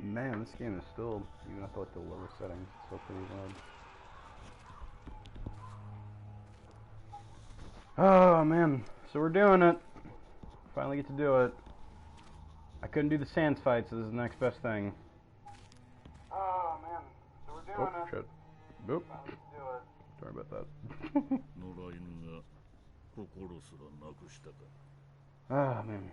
Man, this game is still, even at like the lower settings, it's still pretty loud. Oh man, so we're doing it. Finally get to do it. I couldn't do the Sans fight, so this is the next best thing. Oh man, so we're doing it. Shit. Boop. Finally get to do it. Sorry about that. Ah man.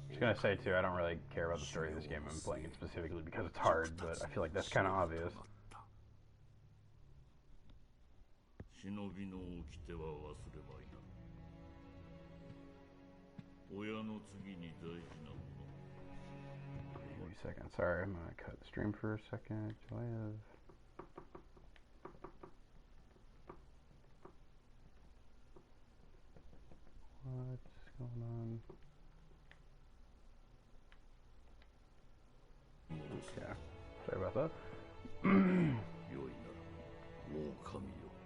Just gonna say too, I don't really care about the story of this game. I'm playing it specifically because it's hard, but I feel like that's kind of obvious. Give me a second. Sorry, I'm gonna cut the stream for a second. Do I have... What's going on? Okay. Sorry about that.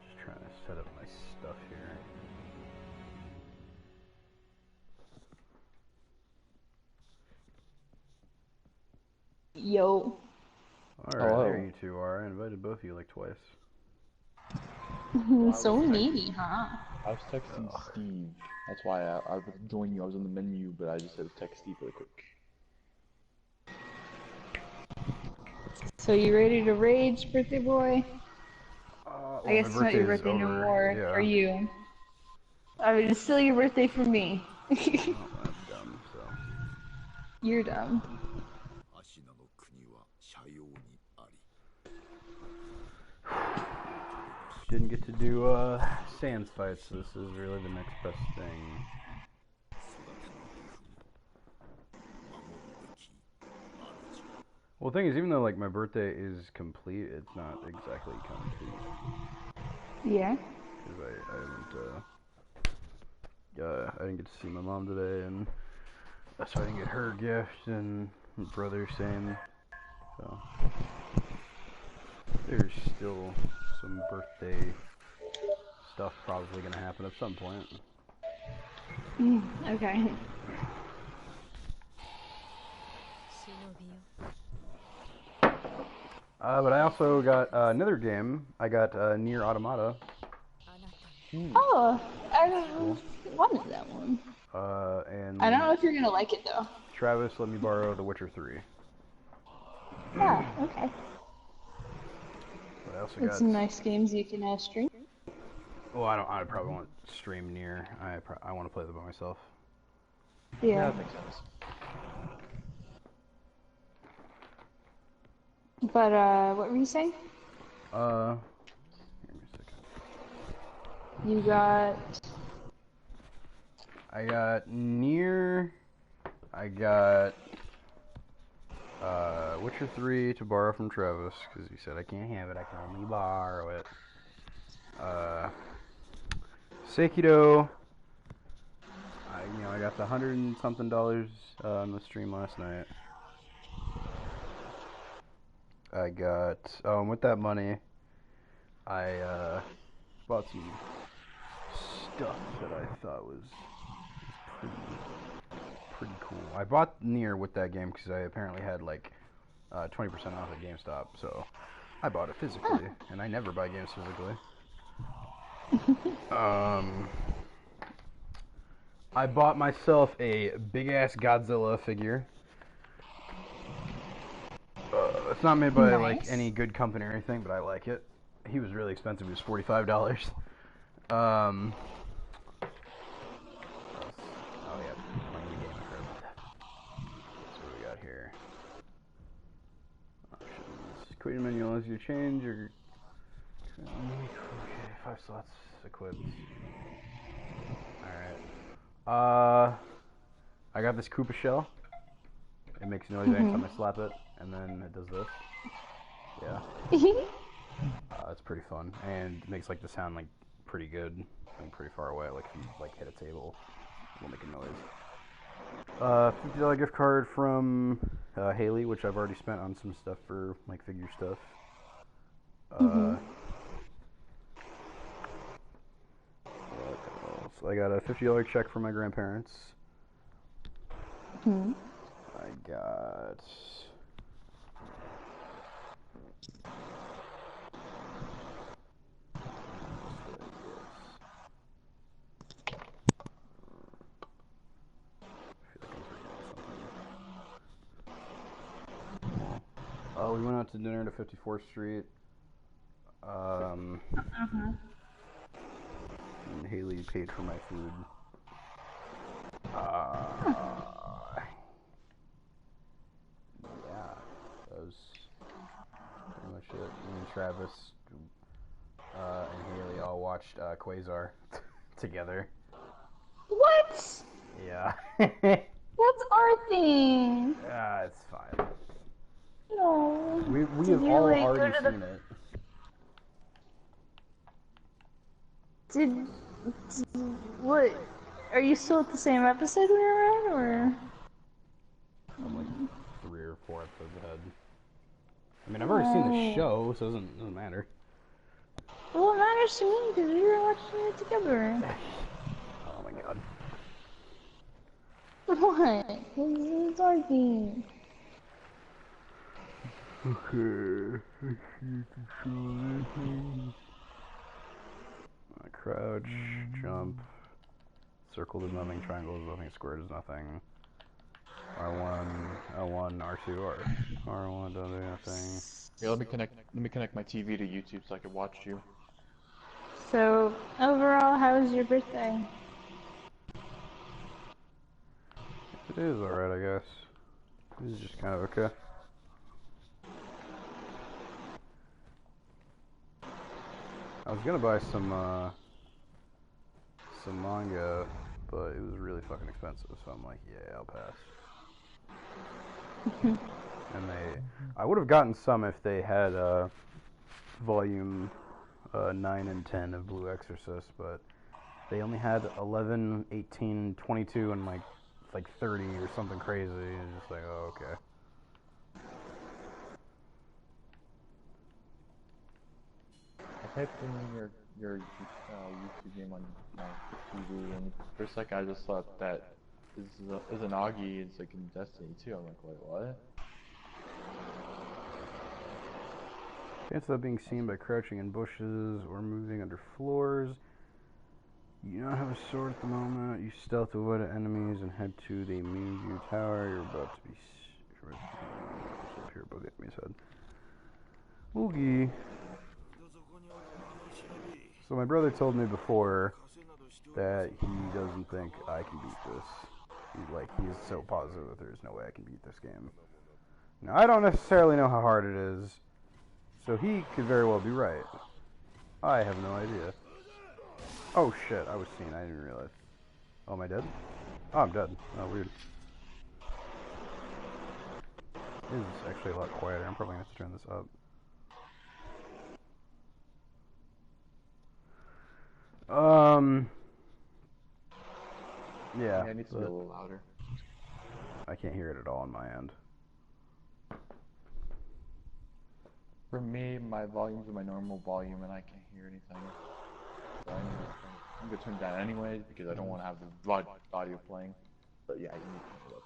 Just trying to set up my stuff here. Yo. Alright, there you two are. I invited both of you like twice. So needy, huh? I was texting Steve. That's why I was joining you. I was in the menu, but I just had to text Steve really quick. So you ready to rage, birthday boy? Well, I guess it's not your birthday no more for you. I mean, it's still your birthday for me. Oh, I'm dumb, so. You're dumb. Didn't get to do Sans fights, so this is really the next best thing. Well, the thing is, even though like my birthday is complete, it's not exactly complete. Yeah. Because I didn't get to see my mom today, and so I didn't get her gift, and my brother same. So there's still some birthday stuff probably gonna happen at some point. Okay. But I also got another game. I got Nier Automata. Oh, I wanted that one. And I don't know if you're gonna like it though. Travis let me borrow The Witcher 3. Ah, okay. But I also It's got some nice games you can stream. Well, I probably won't stream Nier. I want to play them by myself. Yeah. That makes sense. But what were you saying? Give me a second. You got. I got Nier. I got Witcher 3 to borrow from Travis because he said I can't have it. I can only borrow it. Sekiro. I got the $100 and something on the stream last night. I got with that money, I bought some stuff that I thought was pretty cool. I bought Nier with that game because I apparently had like 20% off at GameStop, so I bought it physically, and I never buy games physically. I bought myself a big-ass Godzilla figure. It's not made by like any good company or anything, but I like it. he was really expensive. He was $45. Oh yeah, playing the game. I heard about that. So what do we got here? Options. Quit menu allows you to change your. Okay, 5 slots equipped. Alright. I got this Koopa shell. It makes noise anytime I slap it, and then it does this. Yeah. It's pretty fun, and it makes like the sound like pretty good and pretty far away. Like if you like hit a table, it'll make a noise. $50 gift card from Haley, which I've already spent on some stuff for like figure stuff. So I got a $50 check from my grandparents. I got. Oh, we went out to dinner to 54th Street. And Haley paid for my food. Yeah, that was pretty much it. Me and Travis and Haley all watched Quasar together. What? Yeah. That's our thing. Yeah, it's fine. No. We have all already seen it. What? Are you still at the same episode we were at, or? I'm like 3 or 4 episodes ahead. I mean, I've already seen the show, so it doesn't matter. Well, it matters to me because we were watching it together. Oh my god. What? It's our thing. Okay. Crouch, jump, circle does nothing, triangle does nothing, square does nothing. R1, L1, R2, R1 does nothing. Yeah, let me connect my TV to YouTube so I can watch you. So, overall, how was your birthday? It is alright, I guess. It is just kind of okay. I was gonna buy some manga, but it was really fucking expensive, so I'm like, yeah, I'll pass. And I would have gotten some if they had volume 9 and 10 of Blue Exorcist, but they only had 11, 18, 22, and like 30 or something crazy. And just like, oh, okay. I typed in your YouTube name on my TV, and for a second I just thought that Izanagi is like in Destiny 2. I'm like, wait, what? Chance of being seen by crouching in bushes or moving under floors. You don't have a sword at the moment. You stealth avoid enemies and head to the Moon View Tower. You're about to be up here above the enemy's head. Oogie. So my brother told me before that he doesn't think I can beat this. He's so positive that there's no way I can beat this game. Now I don't necessarily know how hard it is, so he could very well be right. I have no idea. Oh shit, I was seen, I didn't realize. Oh, am I dead? Oh, I'm dead. Oh, weird. This is actually a lot quieter. I'm probably gonna have to turn this up. Yeah. Yeah, it needs to be a little louder. I can't hear it at all on my end. For me, my volume's at my normal volume, and I can't hear anything. So I'm gonna turn it down anyways because I don't want to have the audio playing. But yeah, you need to turn it up.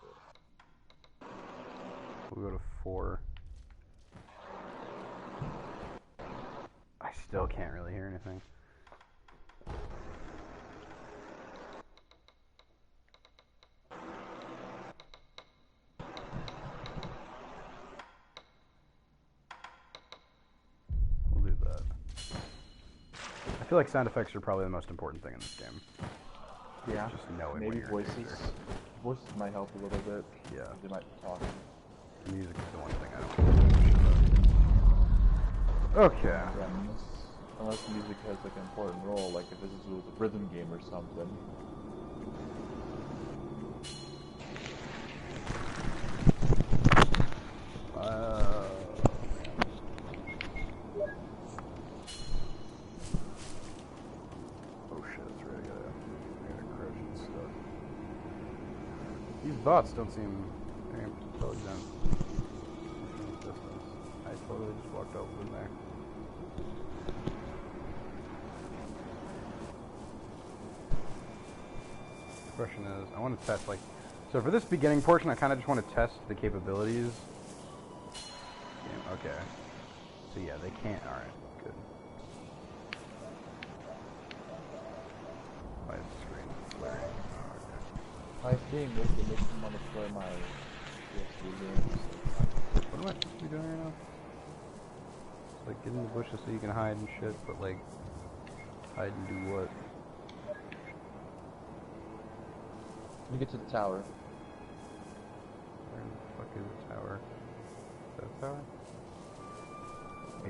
We'll go to 4. I still can't really hear anything. We'll do that. feel like sound effects are probably the most important thing in this game. Yeah. Just knowing maybe when you're voices. in danger. Voices might help a little bit. Yeah. They might be talking. The music is the one thing I don't. Okay. Yeah, unless music has like an important role, like if this was a rhythm game or something. These bots don't seem very intelligent. I totally just walked over from there. The question is, I want to test, like, so for this beginning portion, I kind of just want to test the capabilities. Yeah, okay. So yeah, they can't, alright, good. Why is the screen flaring? I think this makes me want to play my PS3 games. What am I supposed to be doing right now? It's like get in the bushes so you can hide and shit, but like hide and do what? You get to the tower. Where the fuck is the tower? Is that the tower?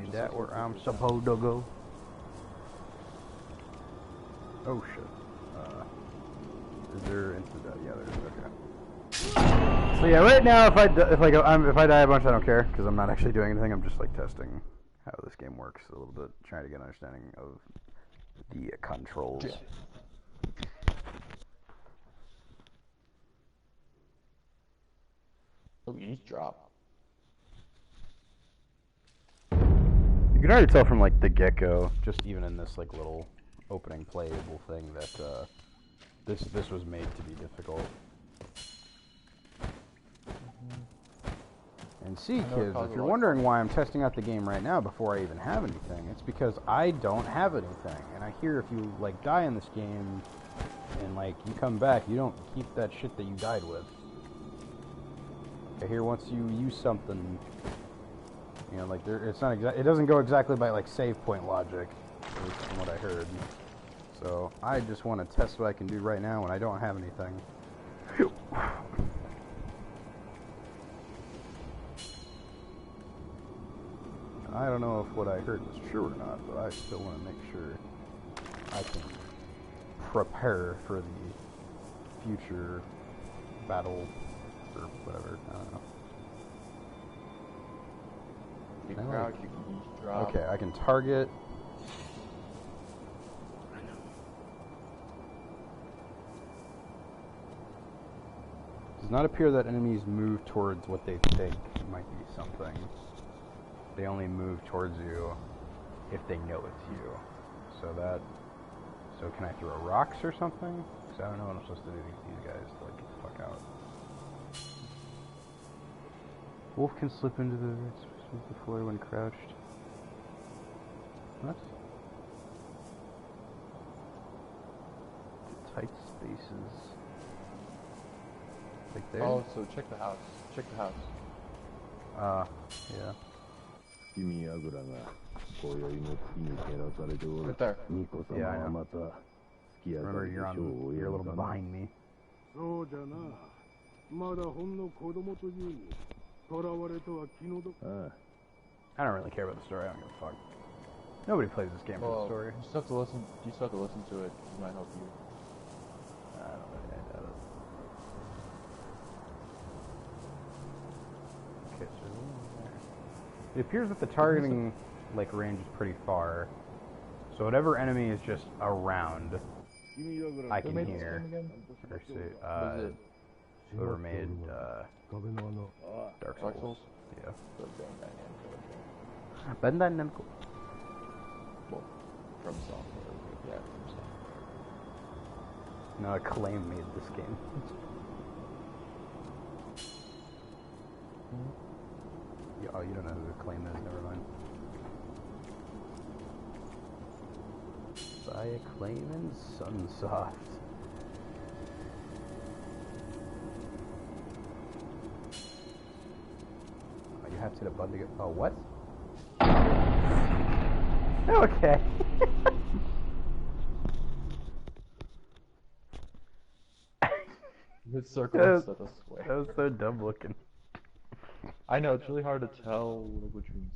Is that where I'm supposed to go? Oh shit. Is there incident? Yeah, there is. Okay. So yeah, right now if I die a bunch, I don't care because I'm not actually doing anything. I'm just like testing how this game works a little bit, trying to get an understanding of the controls. Yeah. Oh, eavesdrop. You can already tell from like the get-go, just even in this like little opening playable thing that this was made to be difficult. And see, kids, if you're wondering why I'm testing out the game right now before I even have anything, it's because I don't have anything. And I hear if you like die in this game and like you come back, you don't keep that shit that you died with. I hear once you use something, you know, like it's not it doesn't go exactly by like save point logic, at least from what I heard. So I just want to test what I can do right now when I don't have anything. I don't know if what I heard was true or not, but I still want to make sure I can prepare for the future battle or whatever. I don't know. You can crouch, you can drop. Okay, I can target. Does not appear that enemies move towards what they think might be something. They only move towards you if they know it's you. So can I throw rocks or something? Because I don't know what I'm supposed to do to these guys to like get the fuck out. Wolf can slip into the floor when crouched. What? The tight spaces. Like there? Oh, so check the house. Check the house. Yeah. Right there. Yeah, I know. Remember, you're a little bit behind me. I don't really care about the story. I don't give a fuck. Nobody plays this game for the story. You still have to listen. You still have to listen to it. It might help you. I don't really. I doubt it. Okay, so it appears that the targeting like range is pretty far. So whatever enemy is just around, I can hear. Or see, whoever made Dark Souls. Yeah. Bandai Namco. Well, from software. Yeah, from software. No, Acclaim made this game. Yeah, oh, you don't know who Acclaim is, never mind. By Acclaim and Sunsoft. Oh, you have to hit a button to get. Oh, what? Okay. His circle instead of square. That was so dumb looking. I know, it's really hard to tell which ones.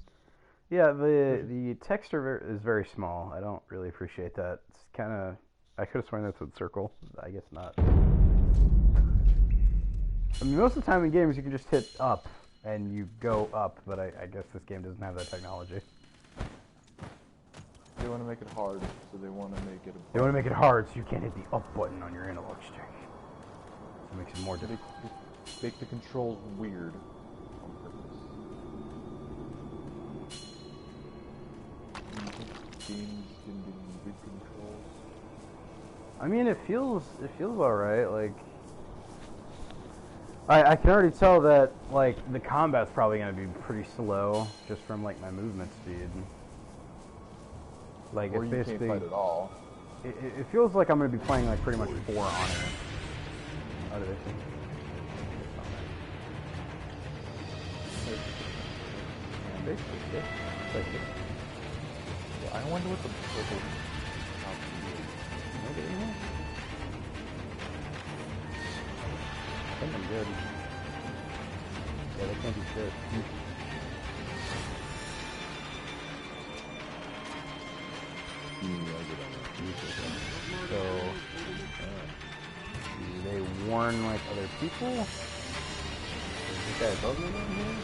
Yeah, the text is very small. I don't really appreciate that. It's kind of... I could have sworn that's a circle. I guess not. I mean, most of the time in games you can just hit up and you go up, but I guess this game doesn't have that technology. They want to make it hard, so they want to make it... They want to make it hard, so you can't hit the up button on your analog stick. It makes it more difficult. Make the controls weird on purpose. Games can be big controls. I mean, it feels alright. Like, I can already tell that like the combat's probably gonna be pretty slow just from like my movement speed. Like, or it's you basically can't fight at all. It feels like I'm gonna be playing like pretty much 4 on it. Oh, did I see? Yeah, basically, yeah. Yeah, I wonder what the purple Nobody knows. I think I'm good. Yeah, they can't do shit. So, do they warn like other people? Is this guy above me down here?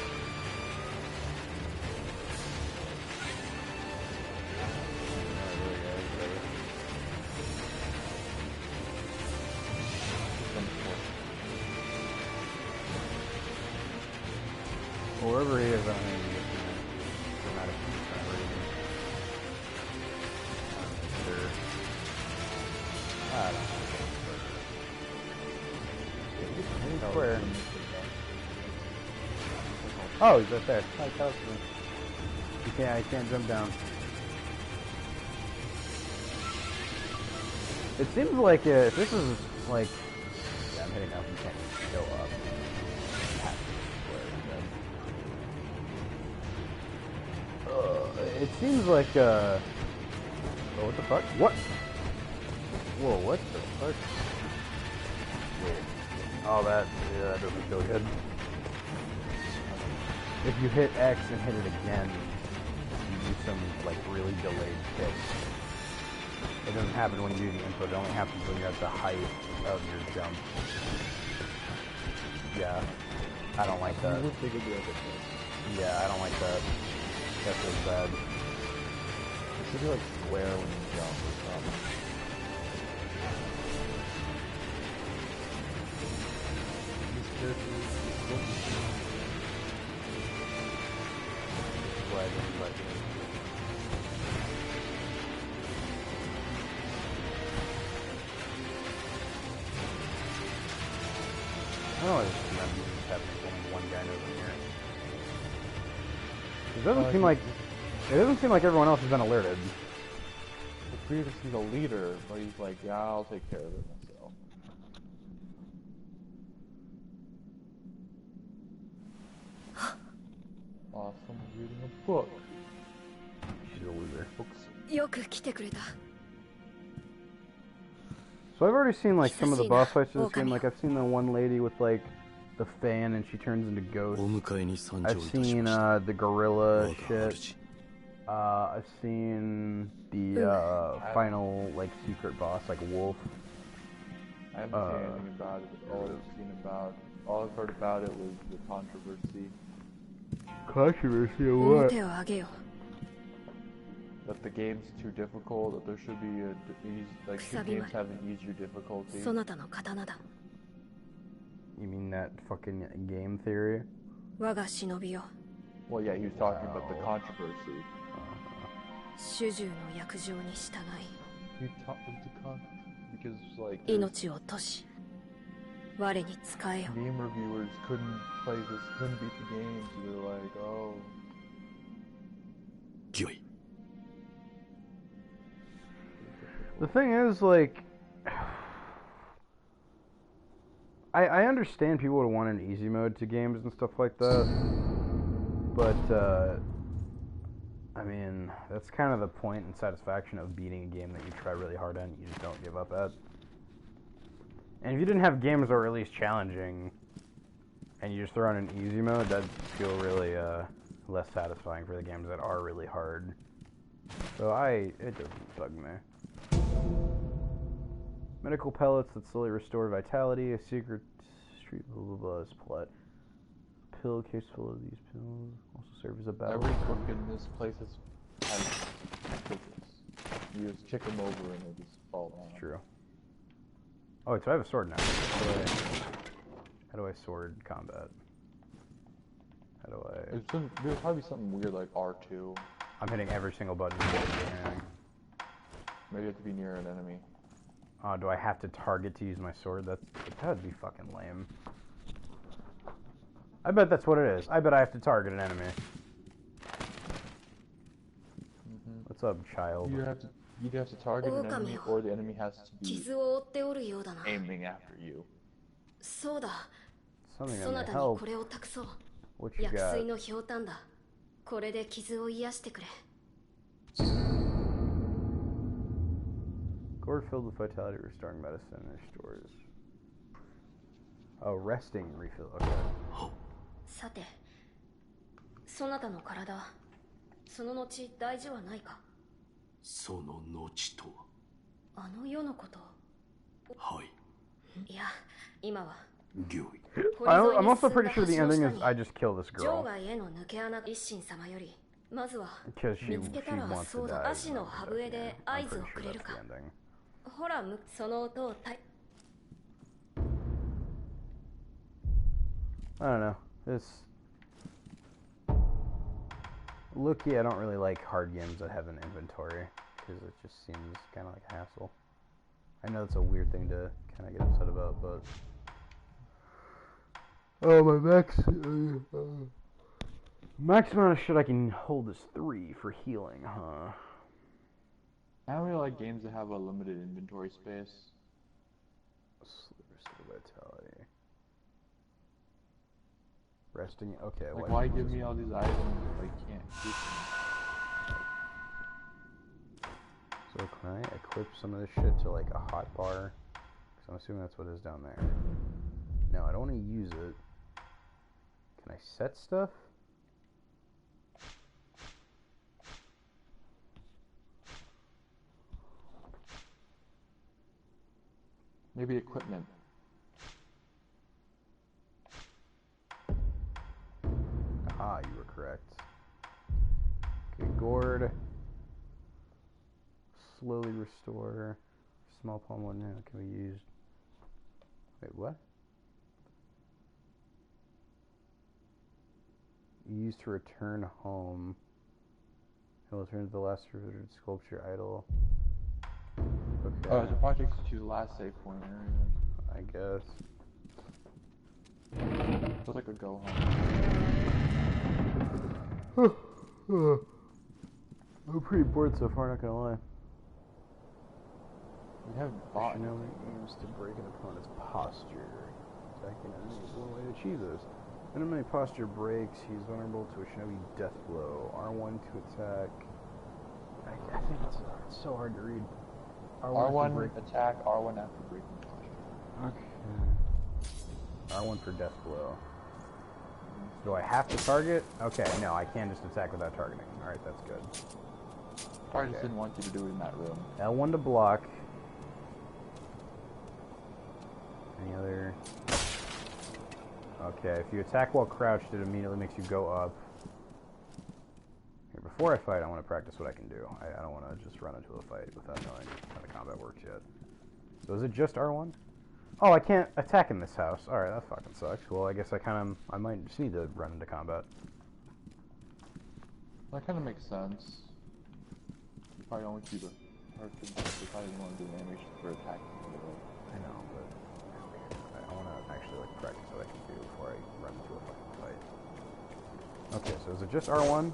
Wherever he is, I don't think he's dramatic reason. Sure. I don't know. Square. Oh, he's right there. Hi, tell us. I can't jump down. It seems like if this is like... Yeah, I'm hitting up. You can't go up. It seems like, oh, what the fuck? What? Whoa, what the fuck? Wait. Oh, that doesn't feel good. If you hit X and hit it again, you do some, like, really delayed kick. It doesn't happen when you do the input, it only happens when you're at the height of your jump. Yeah. I don't like that. Yeah, I don't like that. That feels bad. It should be like square when you jump or something. I don't know why this is happening. Only one guy knows I'm here. It doesn't seem like everyone else has been alerted. It's weird to see the leader, but he's like, yeah, I'll take care of it myself. Awesome, reading a book. She's a loser. Books. So I've already seen like some of the boss fights in this game. Like I've seen the one lady with like the fan and she turns into ghosts. I've seen the gorilla shit. I've seen the final like secret boss like wolf. I haven't seen anything about it. All I've heard about it was the controversy. Controversy of what? That the game's too difficult. That there should be should games have an easier difficulty. You mean that fucking game theory? Well, yeah, he was talking about the controversy. He talked because like game reviewers couldn't beat the game, so they're like, oh. The thing is, like, I understand people would want an easy mode to games and stuff like that, but, I mean, that's kind of the point and satisfaction of beating a game that you try really hard at and you just don't give up at. And if you didn't have games that were at least challenging, and you just throw on an easy mode, that'd feel really less satisfying for the games that are really hard. So it doesn't bug me. Medical pellets that slowly restore vitality. A secret street blah blah blah is plot. Pill case full of these pills also serve as a battle. Every book in this place has tickets. You just kick them over and they just fall down. That's true. Oh, so I have a sword now. How do I sword combat? How do I... There's probably something weird like R2. I'm hitting every single button. Maybe you have to be near an enemy. Do I have to target to use my sword? That'd be fucking lame. I bet that's what it is. I bet I have to target an enemy. What's up, child? You either have to target an enemy or the enemy has to be aiming after you. Something on the help. What you got? Gourd filled with vitality, restoring medicine, and restores. Oh, resting refill. Okay. さて、そなたの体、その後大事はないか。その後とは。あの世のこと。はい。いや、今は。御意。I'm also pretty sure the ending is I just kill this girl. 場外への抜け穴一心様より、まずは Because she 見つけたら wants そう to だ。 die. 足の歯笛で合図をくれるか。ほら、その音をたい。I don't know. Lucky, I don't really like hard games that have an inventory, because it just seems kind of like a hassle. I know it's a weird thing to kind of get upset about, but... Oh, my max amount of shit I can hold is 3 for healing, huh? I don't really like games that have a limited inventory space. Restore vitality. Resting, okay. Like, why give me all these items if I can't keep them? So can I equip some of this shit to like a hot bar? Because I'm assuming that's what it is down there. No, I don't want to use it. Can I set stuff? Maybe equipment. Ah, you were correct. Okay, gourd. Slowly restore. Small palm one now can be used. Wait, what? Used to return home. It will return to the last reverted sculpture idol. Okay. Oh, it's a project to the last save point area. I guess. It's like a go home. I'm pretty bored so far, not gonna lie. We haven't bought Shinobi aims to break an opponent's posture. Attacking enemies is one way to achieve this. When enemy posture breaks, he's vulnerable to a Shinobi death blow. R1 to attack. I think it's so hard to read. R1 attack, R1 after breaking posture. Okay. R1 for death blow. Do I have to target? Okay, no, I can just attack without targeting. Alright, that's good. I just didn't want you to do it in that room. L1 to block. Any other... Okay, if you attack while crouched, it immediately makes you go up. Here, before I fight, I want to practice what I can do. I don't want to just run into a fight without knowing how the combat works yet. So is it just R1? Oh, I can't attack in this house. Alright, that fucking sucks. Well, I guess I might just need to run into combat. That kind of makes sense. You probably don't want you to hurt them. You probably want to do animation for attacking. I know, but I want to actually like practice what I can do before I run into a fucking fight. Okay, so is it just R1?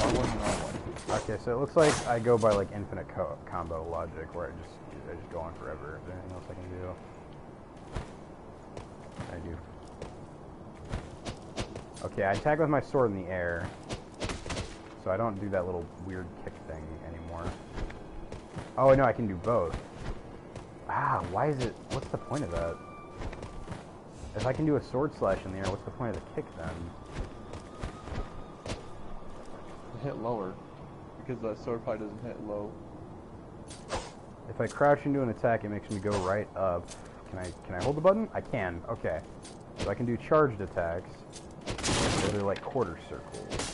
R1 and R1. Okay, so it looks like I go by like infinite combo logic, where I just go on forever. Is there anything else I can do? I do. Okay, I attack with my sword in the air, so I don't do that little weird kick thing anymore. Oh no, I can do both. Ah, why is it... What's the point of that? If I can do a sword slash in the air, what's the point of the kick then? Hit lower. Because that sword probably doesn't hit low. If I crouch into an attack, it makes me go right up. Can I hold the button? I can. Okay. So I can do charged attacks. They're like quarter circles.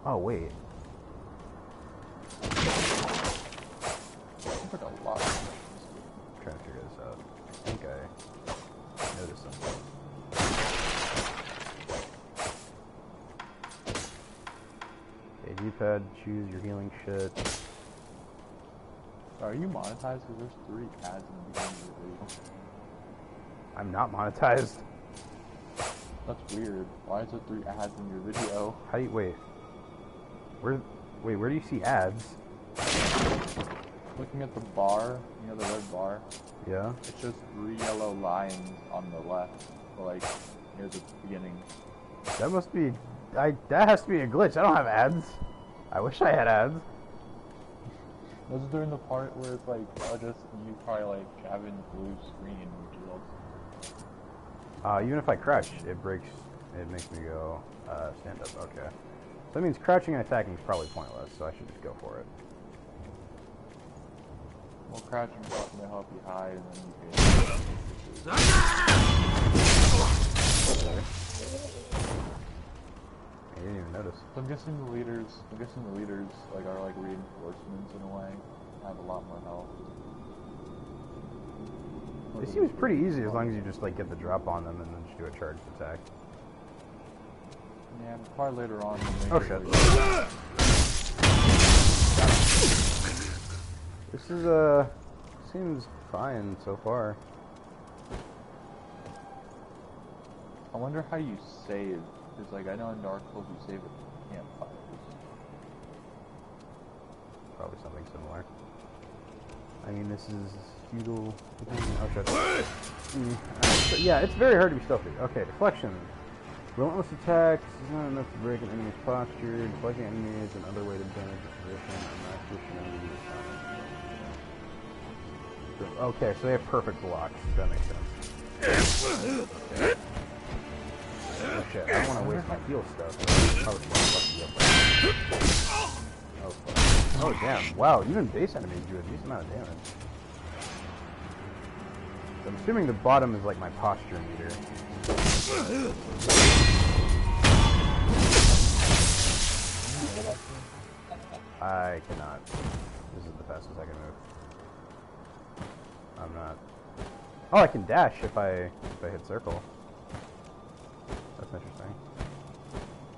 Oh wait. That's like a lot. I'm trying to figure this out. I think I noticed something. Okay, D-pad, choose your healing shit. Are you monetized? Because there's 3 ads in the beginning of the video. I'm not monetized. That's weird. Why is there 3 ads in your video? How do you... Wait, where do you see ads? Looking at the bar, you know the red bar? Yeah? It's just 3 yellow lines on the left. So like, near the beginning. That must be... that has to be a glitch. I don't have ads. I wish I had ads. This is during the part where it's like, you probably like having blue screen, which is also... Even if I crouch, it makes me go, stand up. Okay. So that means crouching and attacking is probably pointless, so I should just go for it. Well, crouching is often to help you hide, and then you can... I didn't even notice. So I'm guessing the leaders like are like reinforcements in a way. Have a lot more health. It seems pretty easy as long as you just like get the drop on them and then just do a charged attack. Yeah, but probably later on. Oh shit. This is seems fine so far. I wonder how you save, because like I know in Dark Souls you save at campfires. Probably something similar. I mean, this is feudal. Oh shit. So, yeah, it's very hard to be stealthy. Okay, deflection. Relentless attacks is not enough to break an enemy's posture. Deflecting enemies is another way to damage the position and not push an enemy to the side. Okay, so they have perfect blocks. That makes sense. Okay. Oh shit, I don't want to waste my heal stuff. Oh fuck. Oh damn. Wow, even base enemies do a decent amount of damage. So I'm assuming the bottom is like my posture meter. I cannot. This is the fastest I can move. I'm not. Oh, I can dash if I hit circle. That's interesting. Is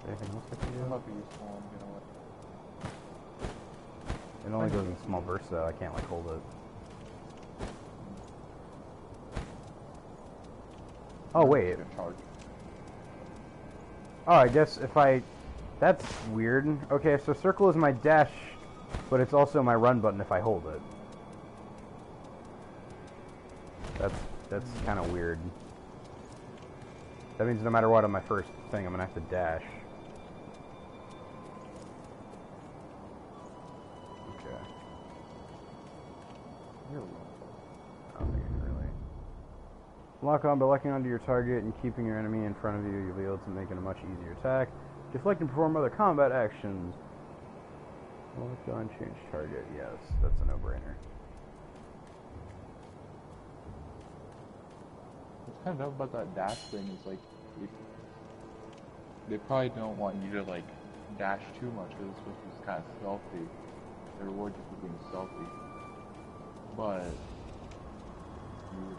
there anything else I can do? It might be useful. It only goes in small bursts though. I can't like hold it. Oh wait. Oh, I guess if I... That's weird. Okay, so circle is my dash, but it's also my run button if I hold it. That's kind of weird. That means no matter what on my first thing, I'm gonna have to dash. Okay. I don't think I can really. Lock on by locking onto your target and keeping your enemy in front of you. You'll be able to make it a much easier attack. Deflect and perform other combat actions. Lock on, change target. Yes, that's a no-brainer. What's kind of dope about that dash thing is like, they probably don't want you to like dash too much because it's supposed to be kind of stealthy. They reward you for being stealthy, but you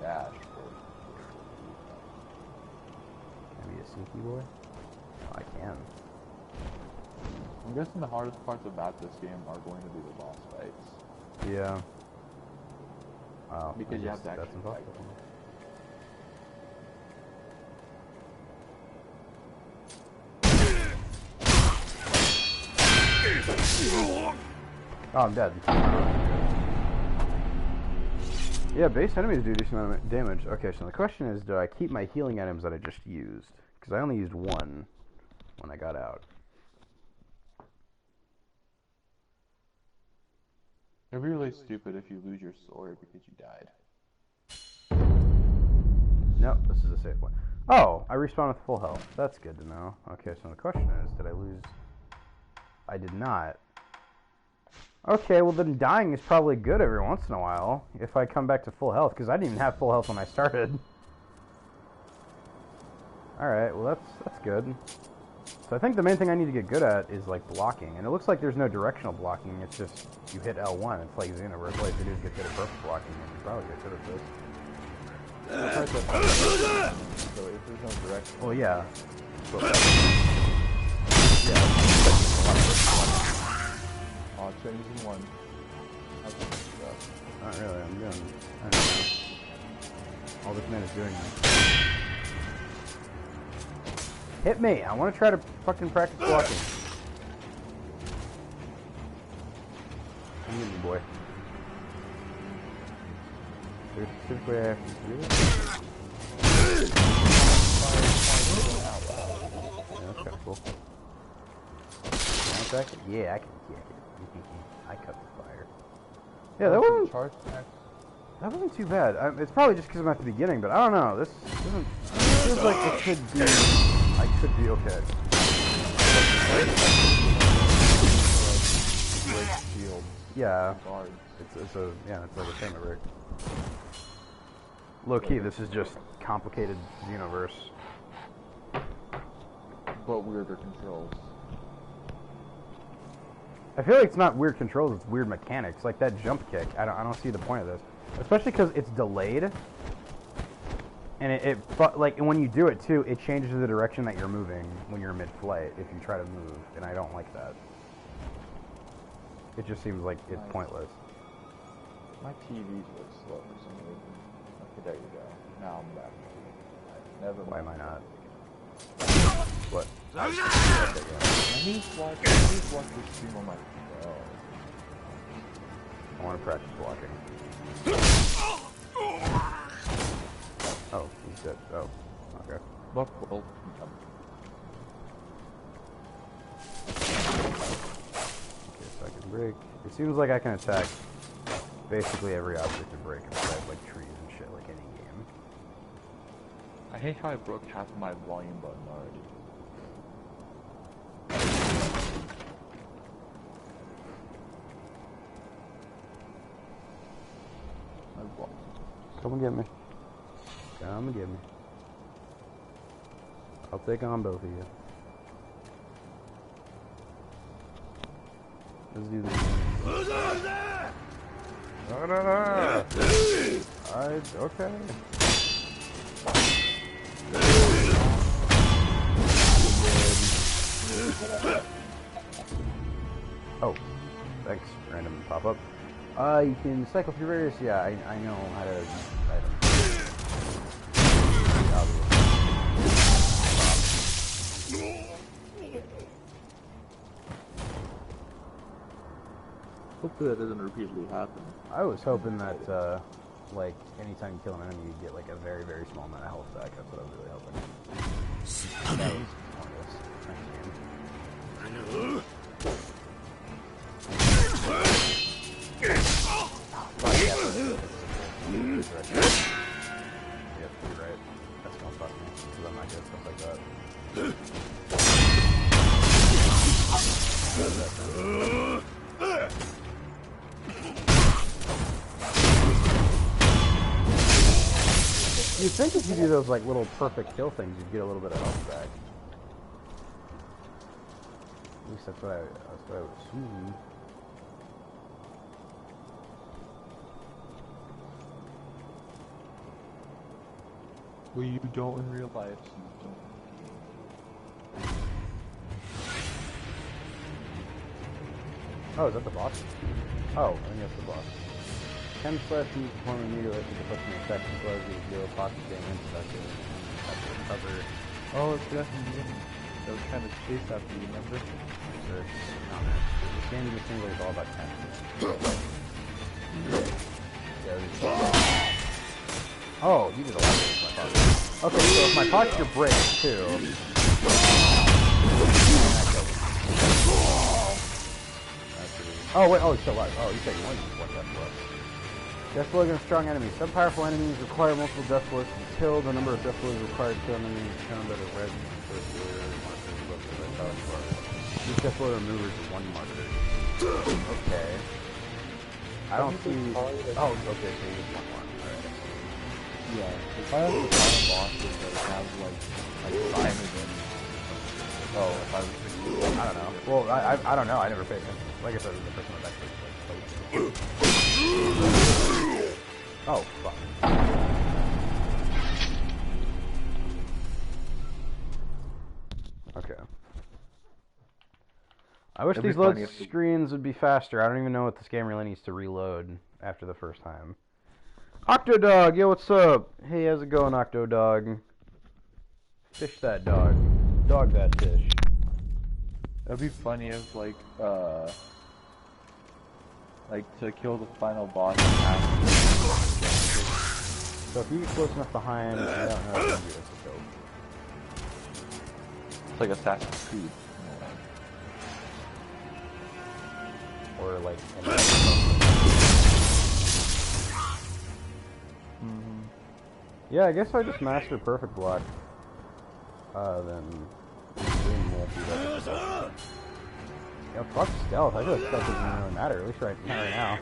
dash. Can I be a sneaky boy? Oh, I can. I'm guessing the hardest parts about this game are going to be the boss fights. Yeah. Oh, because you have to actually fight. Oh, I'm dead. Yeah, base enemies do a decent amount of damage. Okay, so the question is, do I keep my healing items that I just used? because I only used one when I got out. It'd be really stupid if you lose your sword because you died. Nope, this is a safe one. Oh, I respawned with full health. That's good to know. Okay, so the question is, did I lose? I did not. Okay, well then dying is probably good every once in a while if I come back to full health, because I didn't even have full health when I started. Alright, well that's good. So I think the main thing I need to get good at is like blocking, and it looks like there's no directional blocking, it's just you hit L1, it's like Xenoverse. All you have to do is get good at perfect blocking, and you probably get good at this. So if there's no direction... Well, yeah. So, Oh, changes in one. Not really, I'm doing... I don't know. All this man is doing is... Hit me! I want to try to fucking practice blocking. Come get me, boy. There's specifically I have to do it. Yeah, that's kind of cool. Yeah, I can kick it. I cut the fire. Yeah, that wasn't too bad. It's probably just because I'm at the beginning, but I don't know. This doesn't... It feels like it could be... I could be okay. Yeah. It's like a thing, right? Low key, this is just complicated Xenoverse. But weirder controls. I feel like it's not weird controls, it's weird mechanics. Like that jump kick, I don't see the point of this. Especially because it's delayed. And like when you do it too, it changes the direction that you're moving when you're mid-flight if you try to move, and I don't like that. It just seems like it's pointless. My TV's really slow for some reason. Okay, there you go. Now I'm back. Never mind. Why am I not? What? I need to watch this stream on my phone. I want to practice blocking. Oh, he's dead. Oh, okay. Look, well, okay, so I can break. It seems like I can attack basically every object to break besides like trees and shit like any game. I hate how I broke half of my volume button already. Come and get me. Come and get me. I'll take on both of you. Let's do this. Okay. Oh, thanks. Random pop-up. You can cycle through various... Yeah, I know how to... Hopefully that doesn't repeatedly happen. I was hoping that, like, anytime you kill an enemy, you get, like, a very, very small amount of health back. That's what I was really hoping. That was pointless. Yep, you're right. That's gonna fuck me, because I'm not good at stuff like that. You'd think if you do those like little perfect kill things, you'd get a little bit of health back. At least that's what I would assume. Well, you don't in real life, so you don't. Oh, is that the boss? Oh, I think that's the boss. 10 slash you perform immediately to the person effect as well as you deal toxic damage such as recover. Oh, it's definitely that was kind of chase after you, remember? Search comment. This game in the single is all about tactics. Yeah, oh, you did a lot of this one. Okay, so if my posture breaks too. Oh wait, oh, so what? Oh, you said you wanted one death blow. Death blow against strong enemies. Some powerful enemies require multiple death blows to be killed. The number of death blows required to kill enemies is shown by the red circular markers above the red dot bar. Each death blow removers is one marker. Okay. I don't see. Oh, okay, so you just want one. Alright. Yeah, if I have the final bosses that have like timers in. Oh, if I was I don't know. Well, I don't know. I never paid attention. Like I said, the first one was actually played. Oh, fuck. Okay. I wish these load screens would be faster. I don't even know what this game really needs to reload after the first time. Octodog, yo, what's up? Hey, how's it going, Octodog? Fish that dog. Dog that fish. That'd be funny if, like to kill the final boss. So if you get close enough behind, I don't know if you can do this. It's like Assassin's Creed. Or like. Yeah, I guess if I just master perfect block, then. Yo, fuck stealth. I feel like stealth doesn't really matter, at least right now.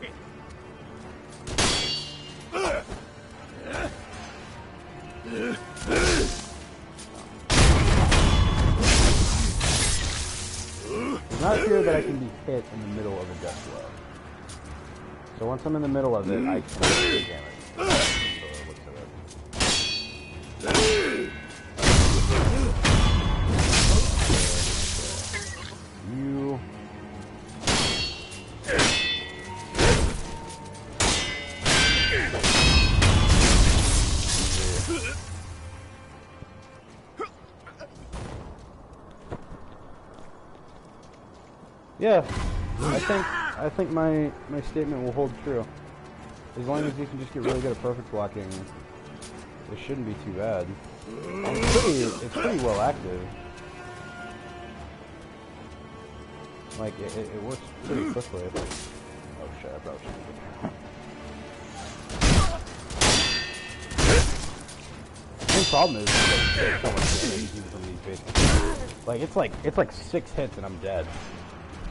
It's not clear that I can be hit in the middle of a death blow. So once I'm in the middle of it, I can do damage. You... Yeah, I think my statement will hold true. As long as you can just get really good at perfect blocking, it shouldn't be too bad. And it's pretty well active. Like it works pretty quickly. Oh shit! I probably shouldn't do that. The main problem is that there's so much damage even from these basic. Like it's like 6 hits and I'm dead.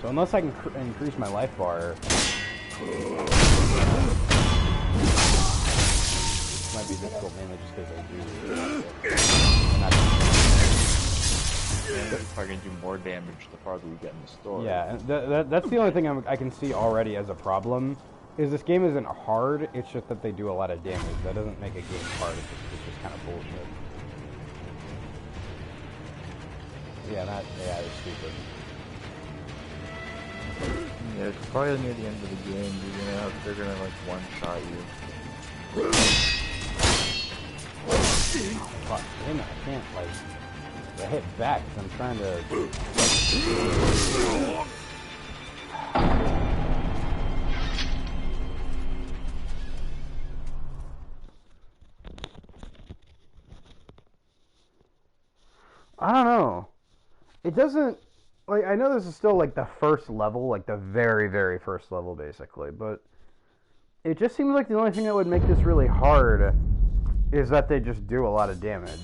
So unless I can increase my life bar, it might be difficult mainly just because I do. It's probably gonna do more damage the farther we get in the story. Yeah, and that's the only thing I can see already as a problem. Is this game isn't hard, it's just that they do a lot of damage. That doesn't make a game hard, it's just kind of bullshit. Yeah, it's stupid. Yeah, it's probably near the end of the game, they're gonna like one-shot you. Fuck, damn it, I can't, like, I hit back because I'm trying to... I don't know. It doesn't... Like, I know this is still, like, the first level, like, the very, very first level, basically, but it just seems like the only thing that would make this really hard is that they just do a lot of damage.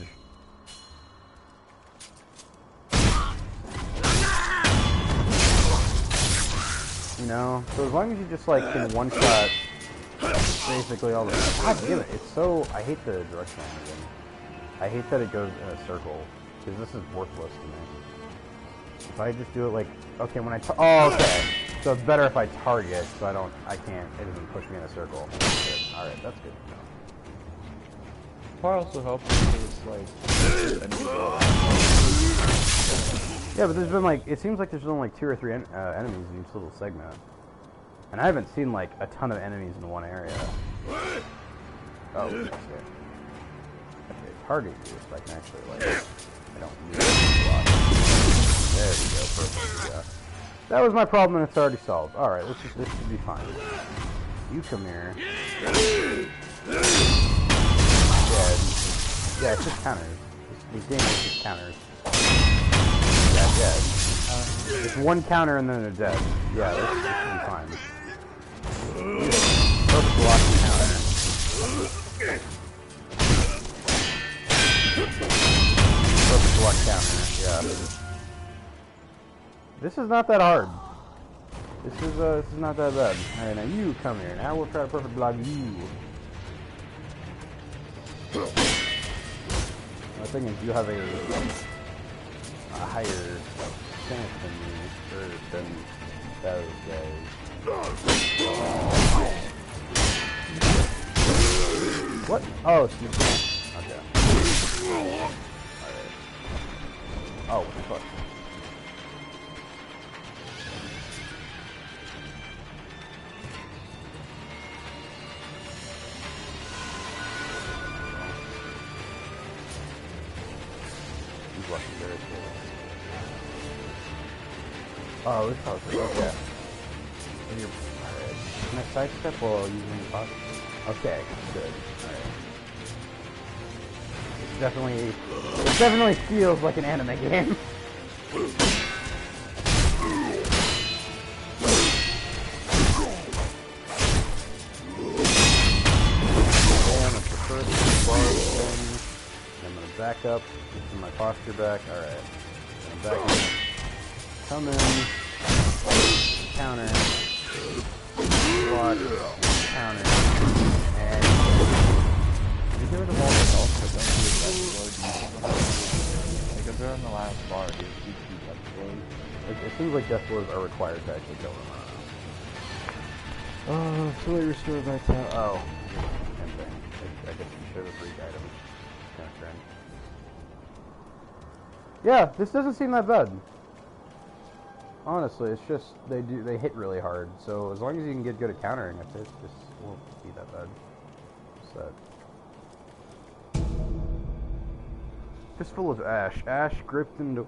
You know? So as long as you just, like, can one-shot basically all the... God damn it, it's so... I hate the direction I'm in. I hate that it goes in a circle, because this is worthless to me. If I just do it like, okay, when I, oh, okay. So it's better if I target, so it doesn't push me in a circle. Alright, that's good. Probably also helps because, like, yeah, but there's been, like, it seems like there's only, like, 2 or 3 enemies in each little segment. And I haven't seen, like, a ton of enemies in one area. Oh, okay. Okay, target you, so I can actually, like, I don't need to block. There we go, perfect, yeah. That was my problem and it's already solved. Alright, this should be fine. You come here. Dead. Yeah, it's just counters. The game is just counters. Yeah, dead. It's one counter and then they're dead. Yeah, this should be fine. Perfect block and counter. Perfect block counter, yeah. This is not that hard. This is not that bad. Alright, now you come here. Now we'll try to perfect block you. The thing is, you have a higher stance than me, or than those guys. What? Oh, sneak attack. Okay. Alright. Oh, what the fuck? Oh, this house is okay. Alright. Can I sidestep while using the box? Okay, good. Alright. It definitely feels like an anime game. Damn, I prefer the bar thing. I'm gonna back up, get my posture back. Alright. I'm back up. Come in, counter, block, counter, and Did you hear the wall that also don't do that like if they're on the last bar, do you see Death Lords? it seems like Death Lords are required to actually kill them. Oh, fully restore vitality. Oh, same thing. I guess you should have a free item. Kind of strange. Yeah, this doesn't seem that bad. Honestly, it's just they hit really hard. So as long as you can get good at countering, it just won't be that bad. Set. Fistful of Ash. Ash gripped into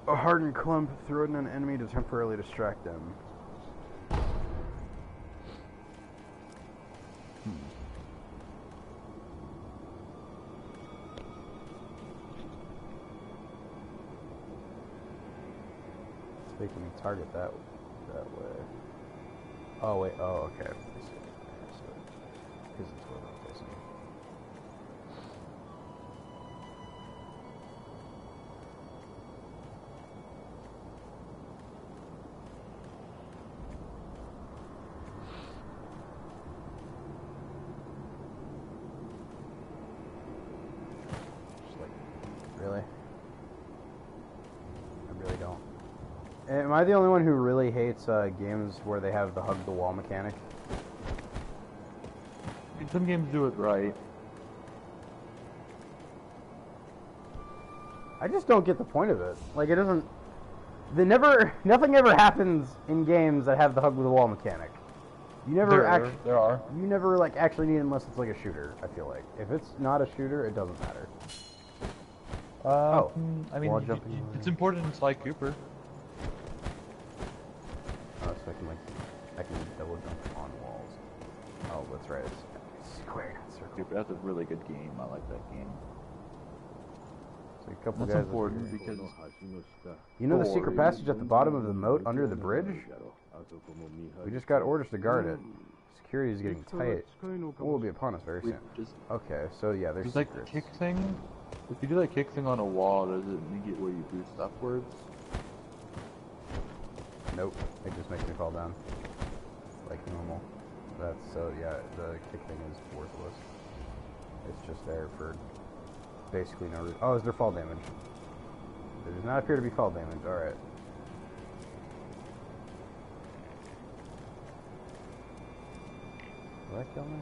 a hardened clump, throw it at an enemy to temporarily distract them. Making me target that way. Oh wait. Oh okay. Because it's where I'm facing. Just like, really? I really don't. Am I the only one who really hates games where they have the hug the wall mechanic? Some games do it right. I just don't get the point of it. Like, it doesn't... Nothing ever happens in games that have the hug the wall mechanic. You never There are. You never, like, actually need it unless it's like a shooter, I feel like. If it's not a shooter, it doesn't matter. I mean, it's important in Sly Cooper. So I can double jump on walls. Oh, that's right. It's square, not circle. That's a really good game. I like that game. So a couple That's guys. important because you know the secret passage at the bottom of the moat under the bridge? We just got orders to guard it. Security is getting tight. Will be upon us very soon. Okay, so yeah, there's like secrets. kick thing. If you do that kick thing on a wall, does it make it where you boost upwards? Nope, it just makes me fall down. Like normal. That's, so yeah, the kick thing is worthless. It's just there for basically no reason. Oh, is there fall damage? There does not appear to be fall damage, alright. Did that kill me?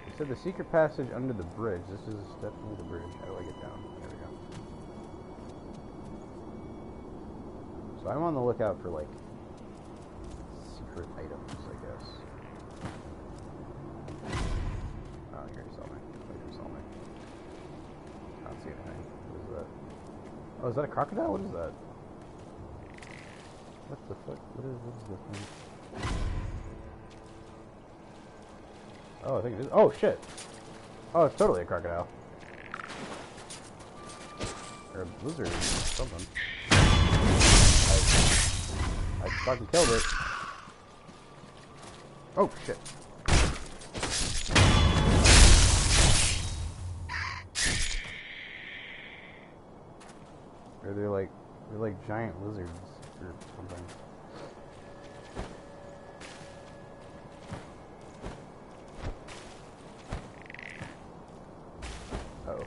It said the secret passage under the bridge. This is definitely the bridge. How do I get down? There we go. So I'm on the lookout for, like, secret items, I guess. Oh, here you saw me. Wait, you saw me. I don't see anything. What is that? Oh, is that a crocodile? What is that? What the fuck? What is this thing? Oh, I think it is. Oh, shit! Oh, it's totally a crocodile. Or a lizard or something. I fucking killed it. Oh, shit. Or they're like giant lizards or something. Oh.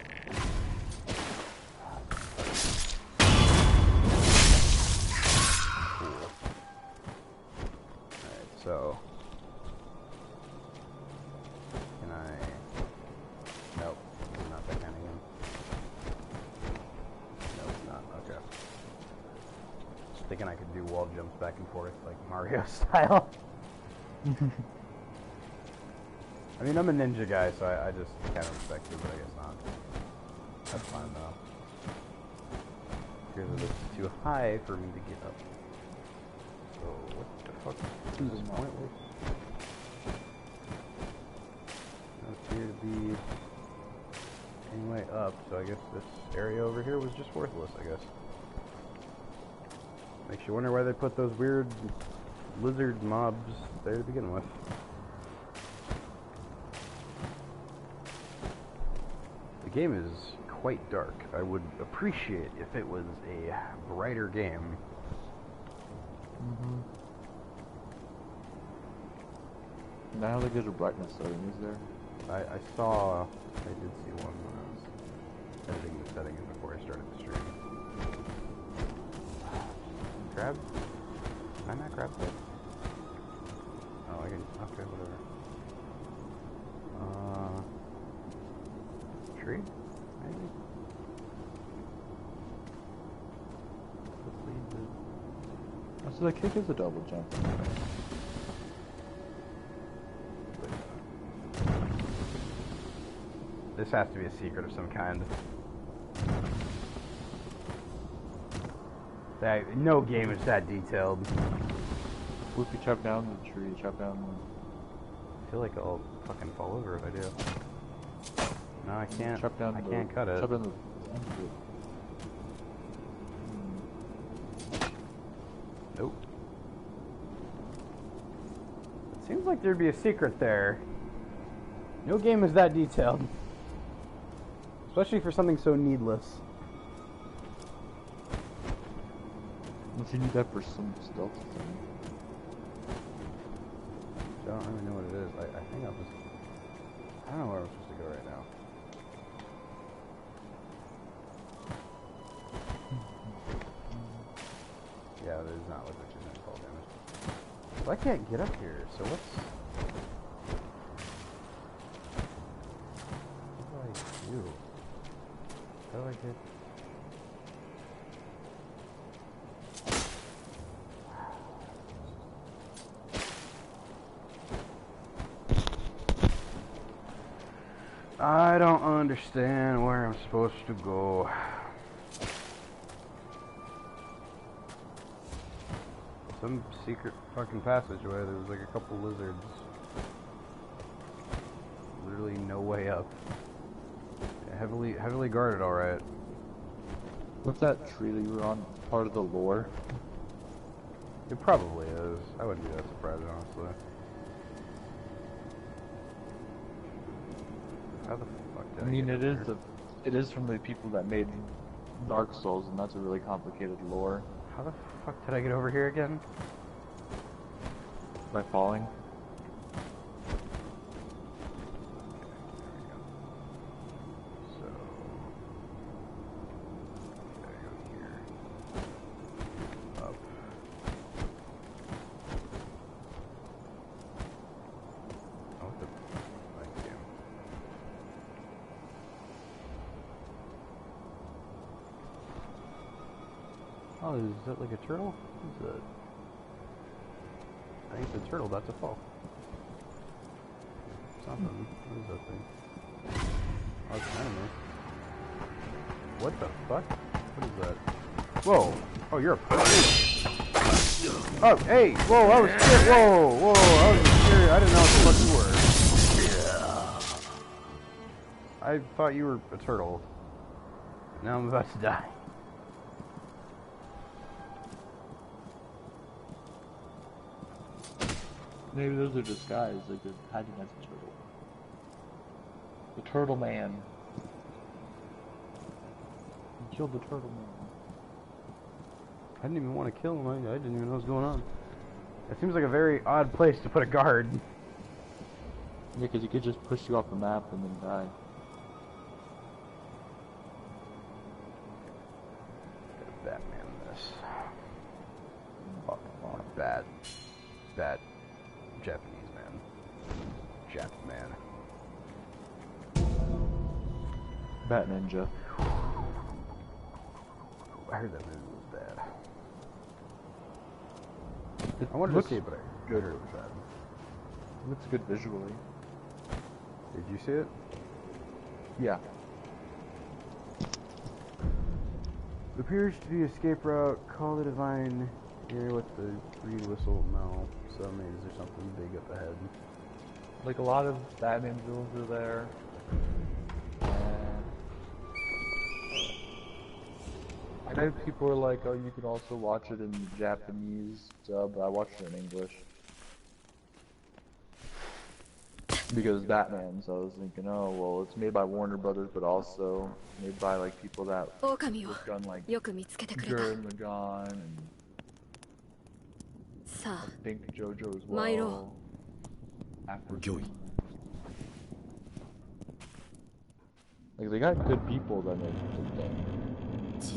Cool. Alright, so can I? Nope, it's not that kind of game. No, it's not. Okay. Just thinking I could do wall jumps back and forth like Mario style. I mean, I'm a ninja guy, so I just kind of respect it, but I guess not. That's fine, though. Appears that it's too high for me to get up. So, what the fuck is this pointless? Doesn't appear to be any way up, so I guess this area over here was just worthless, I guess. Makes you wonder why they put those weird lizard mobs there to begin with. The game is quite dark. I would appreciate if it was a brighter game. Now how they get a brightness setting, is there? I saw, I did see one when I was editing the settings before I started the stream. Grab? Can I not grab that? Oh, I can, okay, whatever. Tree? Maybe? Oh, so the kick is a double jump. This has to be a secret of some kind. No game is that detailed. What if you chop down the tree, chop down the... I feel like I'll fucking fall over if I do. No, I can't. Chop down I can't cut it. Chop down the... Nope. It seems like there'd be a secret there. No game is that detailed. Especially for something so needless. Don't you need that for some stealth thing? I don't really know what it is. I think I'll just... I don't know where I'm supposed to go right now. Yeah, there's not like much in fall damage. So I can't get up here, so what's... What do I do? How do I get... I don't understand where I'm supposed to go. Some secret fucking passageway. There was like a couple lizards. Literally no way up. Yeah, heavily guarded, all right. What's that tree that you were on? Part of the lore? It probably is. I wouldn't be that surprised, honestly. How the fuck did I mean, get it is from the people that made Dark Souls, and that's a really complicated lore. How the fuck did I get over here again? By falling. Oh, is that like a turtle? What is that? I think it's a turtle about to fall. Something. What is that thing? Oh, it's an enemy. What the fuck? What is that? Whoa! Oh, you're a person. Oh, hey! Whoa, I was scared. Whoa, I was scared. I didn't know what the fuck you were. I thought you were a turtle. Now I'm about to die. Maybe those are disguised, like they're hiding as a turtle. The Turtle Man. You killed the Turtle Man. I didn't even want to kill him. I didn't even know what was going on. It seems like a very odd place to put a guard. Yeah, because he could just push you off the map and then die. Batman this. Bad Japanese man. Jap man. Bat Ninja. I heard that movie was bad. I wanted to see it, but I heard it was bad. It looks good visually. Did you see it? Yeah. Appears to be escape route. Call the divine area with the reed whistle. No, so maybe there's something big up ahead. Like a lot of Batman villains are there. I know people are like, oh, you can also watch it in Japanese dub. I watched it in English. Because it's Batman, so I was thinking, oh, well, it's made by Warner Brothers, but also made by, like, people that worked on, like, Gurren Lagann, and I think JoJo as well. Like, they got good people that make good things. But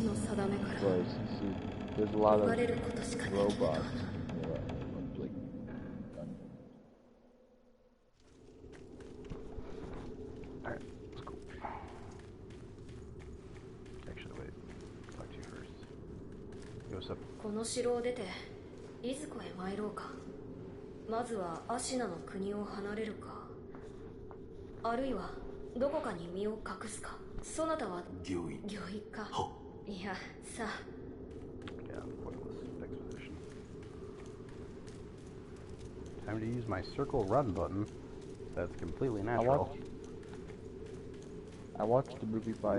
there's a lot of robots. Alright, let's go. Actually, wait. Talk to you first. Yo, what's up? この城を出ていずこへ参ろうか。まずはアシナの国を離れるか、あるいはどこかに身を隠すか。そなたは御意か。いや、さあ。Yeah, pointless exposition. Time to use my circle run button. That's completely natural. I watched the movie by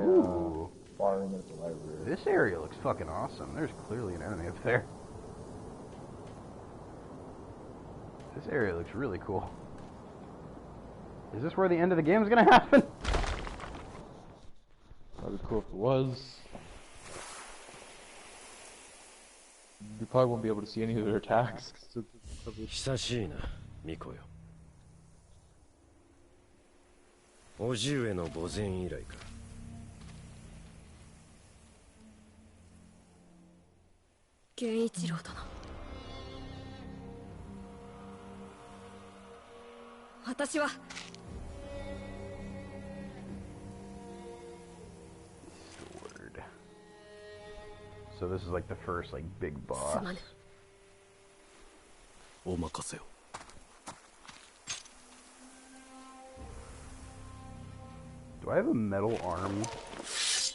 Foreign at the library. This area looks fucking awesome. There's clearly an enemy up there. This area looks really cool. Is this where the end of the game is gonna happen? That'd be cool if it was. You probably won't be able to see any of their attacks. 久しいな、ミコよ。叔父上の墓前以来か。源一郎殿。私は Sword. So this is like the first like big boss. すまぬ。お任せを。Do I have a metal arm? Is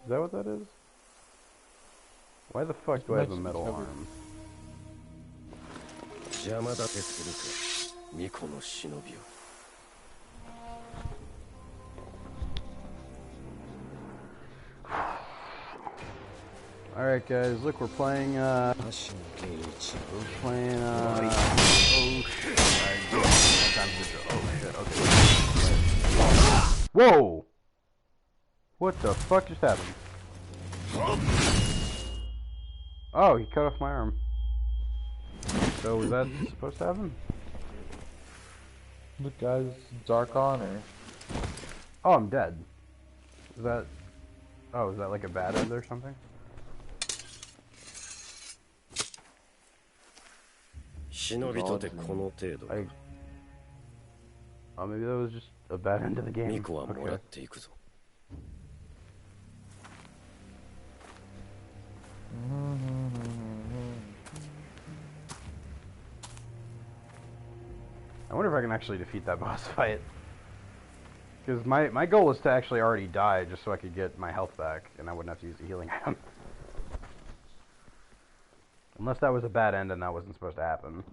that what that is? Why the fuck do I have a metal arm? 邪魔立てするか、巫女の忍びを。Alright guys, look, we're playing, oh shit, okay. Whoa! What the fuck just happened? Oh, he cut off my arm. So was that supposed to happen? Look guys, Dark Honor. Oh, I'm dead. Is that... Oh, is that like a bad end or something? Oh, maybe that was just a bad end of the game. Okay. I wonder if I can actually defeat that boss fight. Because my goal was to actually already die just so I could get my health back and I wouldn't have to use the healing item. Unless that was a bad end and that wasn't supposed to happen.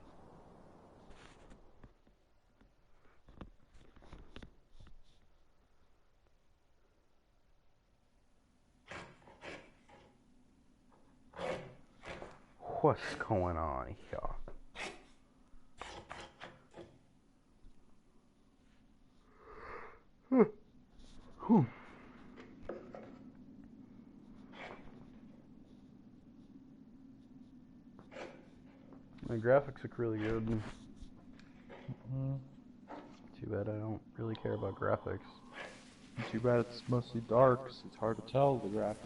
What's going on here? My graphics look really good. Too bad I don't really care about graphics. Too bad it's mostly dark, so it's hard to tell the graphics.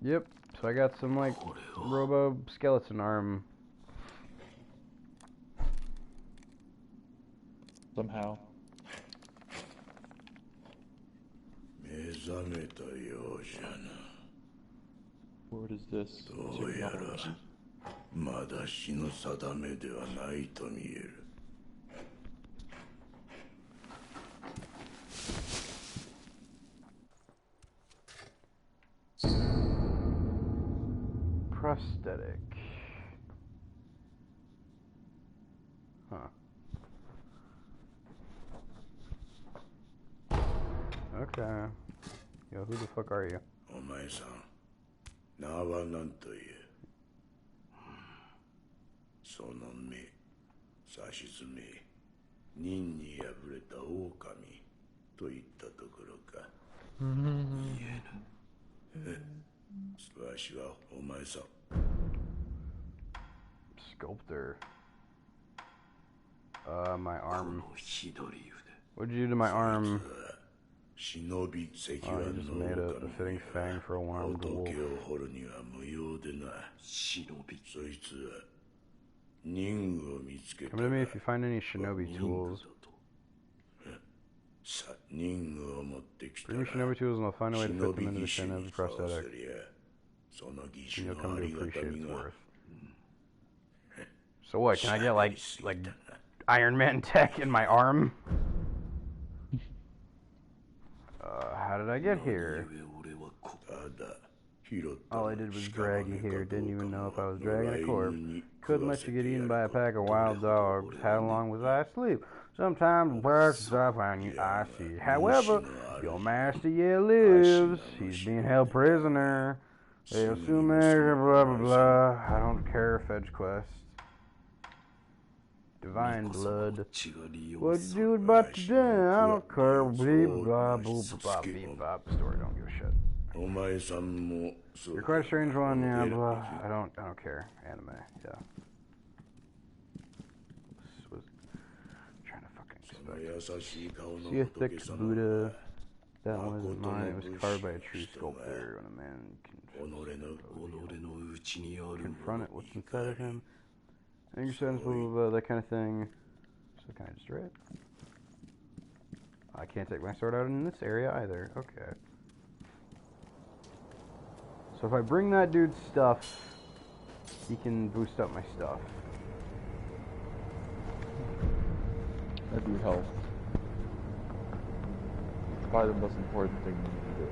Yep, so I got some like robo skeleton arm. Somehow. What is this? Technology. Prosthetic. Huh. Okay. Yo, who the fuck are you? Sculptor. My arm. What'd you do to my arm? Oh, you just made a fitting fang for a one-armed wolf. Come to me if you find any shinobi tools. Bring me shinobi tools and I'll find a way to fit them into the shinobi prosthetic. And you'll come to appreciate its worth. So what, can I get like Iron Man tech in my arm? How did I get here? All I did was drag you here, didn't even know if I was dragging a corpse. Couldn't let you get eaten by a pack of wild dogs. How long was I asleep? Sometimes the birds drop on you, I see. However, your master yet lives. He's being held prisoner. They'll soon measure blah blah blah. I don't care if edge quest. Divine blood. What you do about today? I don't care. Bleep blah blah blah beep bop. Story, don't give a shit. You're quite a strange one, yeah, blah. I don't care. Anime, yeah. This was trying to fucking expect. See a thick Buddha. That wasn't mine. It was carved by a true sculptor. When a man confront it, what's inside of him. Anger sense, blah, blah, blah, that kind of thing. So can I just do it? I can't take my sword out in this area either. Okay. So if I bring that dude's stuff, he can boost up my stuff. That'd be health. Probably the most important thing you need to do.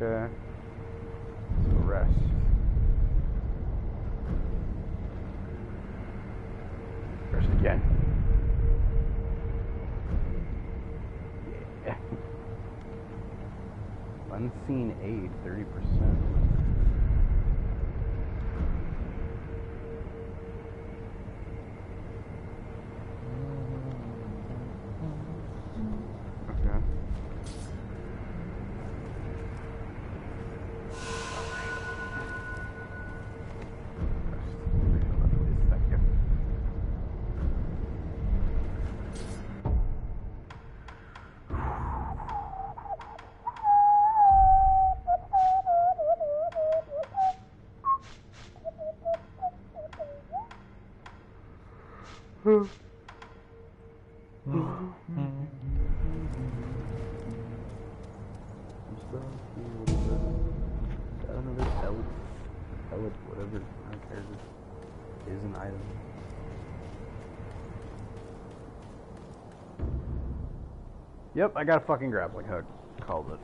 Okay. So rest. Rest again. Yeah. Unseen aid, 30%. Whatever, I don't care, this is an item. Yep, I got a fucking grappling hook. Called it.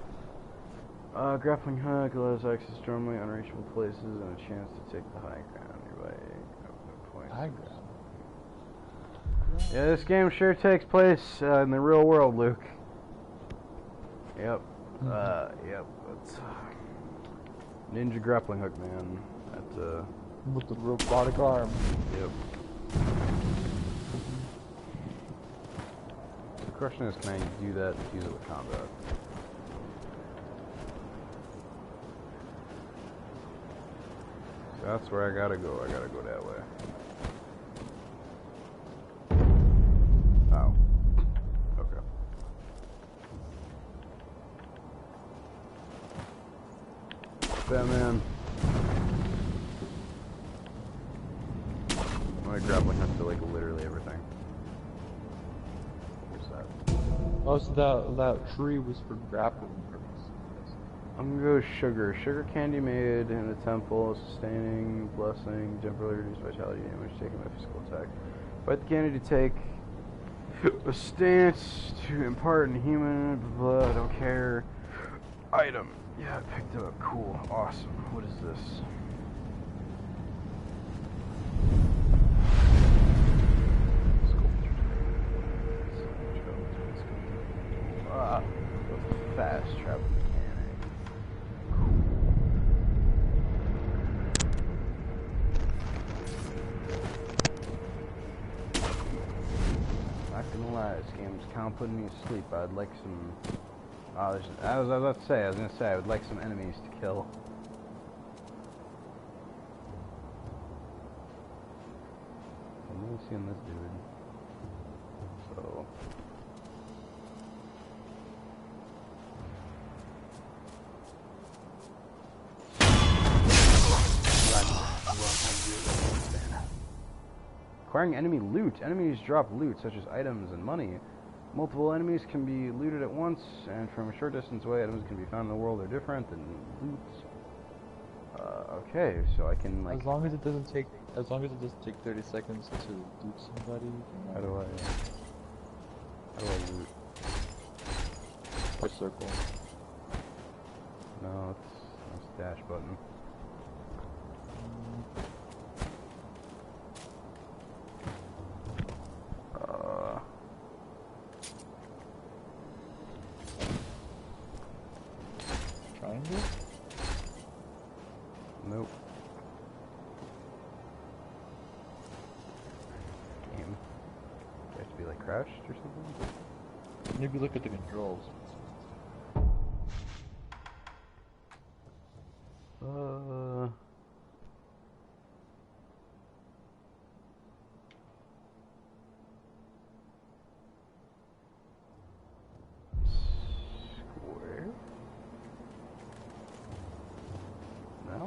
Grappling hook allows access to normally unreachable places and a chance to take the high ground nearby. High ground? Yeah, this game sure takes place in the real world, Luke. Yep. Yep. It's Ninja grappling hook, man. That's with the robotic arm. Yep. The question is, can I do that and use it with combat? So that's where I gotta go. I gotta go that way. Oh. Okay. Batman. My grappling hook to like literally everything. What's that? Oh, so that tree was for grappling purposes. I'm gonna go sugar. Sugar candy made in a temple, sustaining, blessing, temporarily reduce vitality damage taken by physical attack. Fight the candy to take a stance to impart in human blood. I don't care. Item. Yeah, I picked it up. Cool. Awesome. What is this? Fast travel mechanic. Not gonna lie, this game is kind of putting me to sleep. I'd like some. I was about to say. I was gonna say I would like some enemies to kill. I'm really seeing this dude. So. Acquiring enemy loot. Enemies drop loot, such as items and money. Multiple enemies can be looted at once, and from a short distance away, items can be found in the world are different than loot. Okay, so I can like. As long as it doesn't take 30 seconds to loot somebody. How do I loot? Push circle. No, it's dash button. Triangle? Nope. Game. Do I have to be like crashed or something? Maybe look at the controls. Square? No?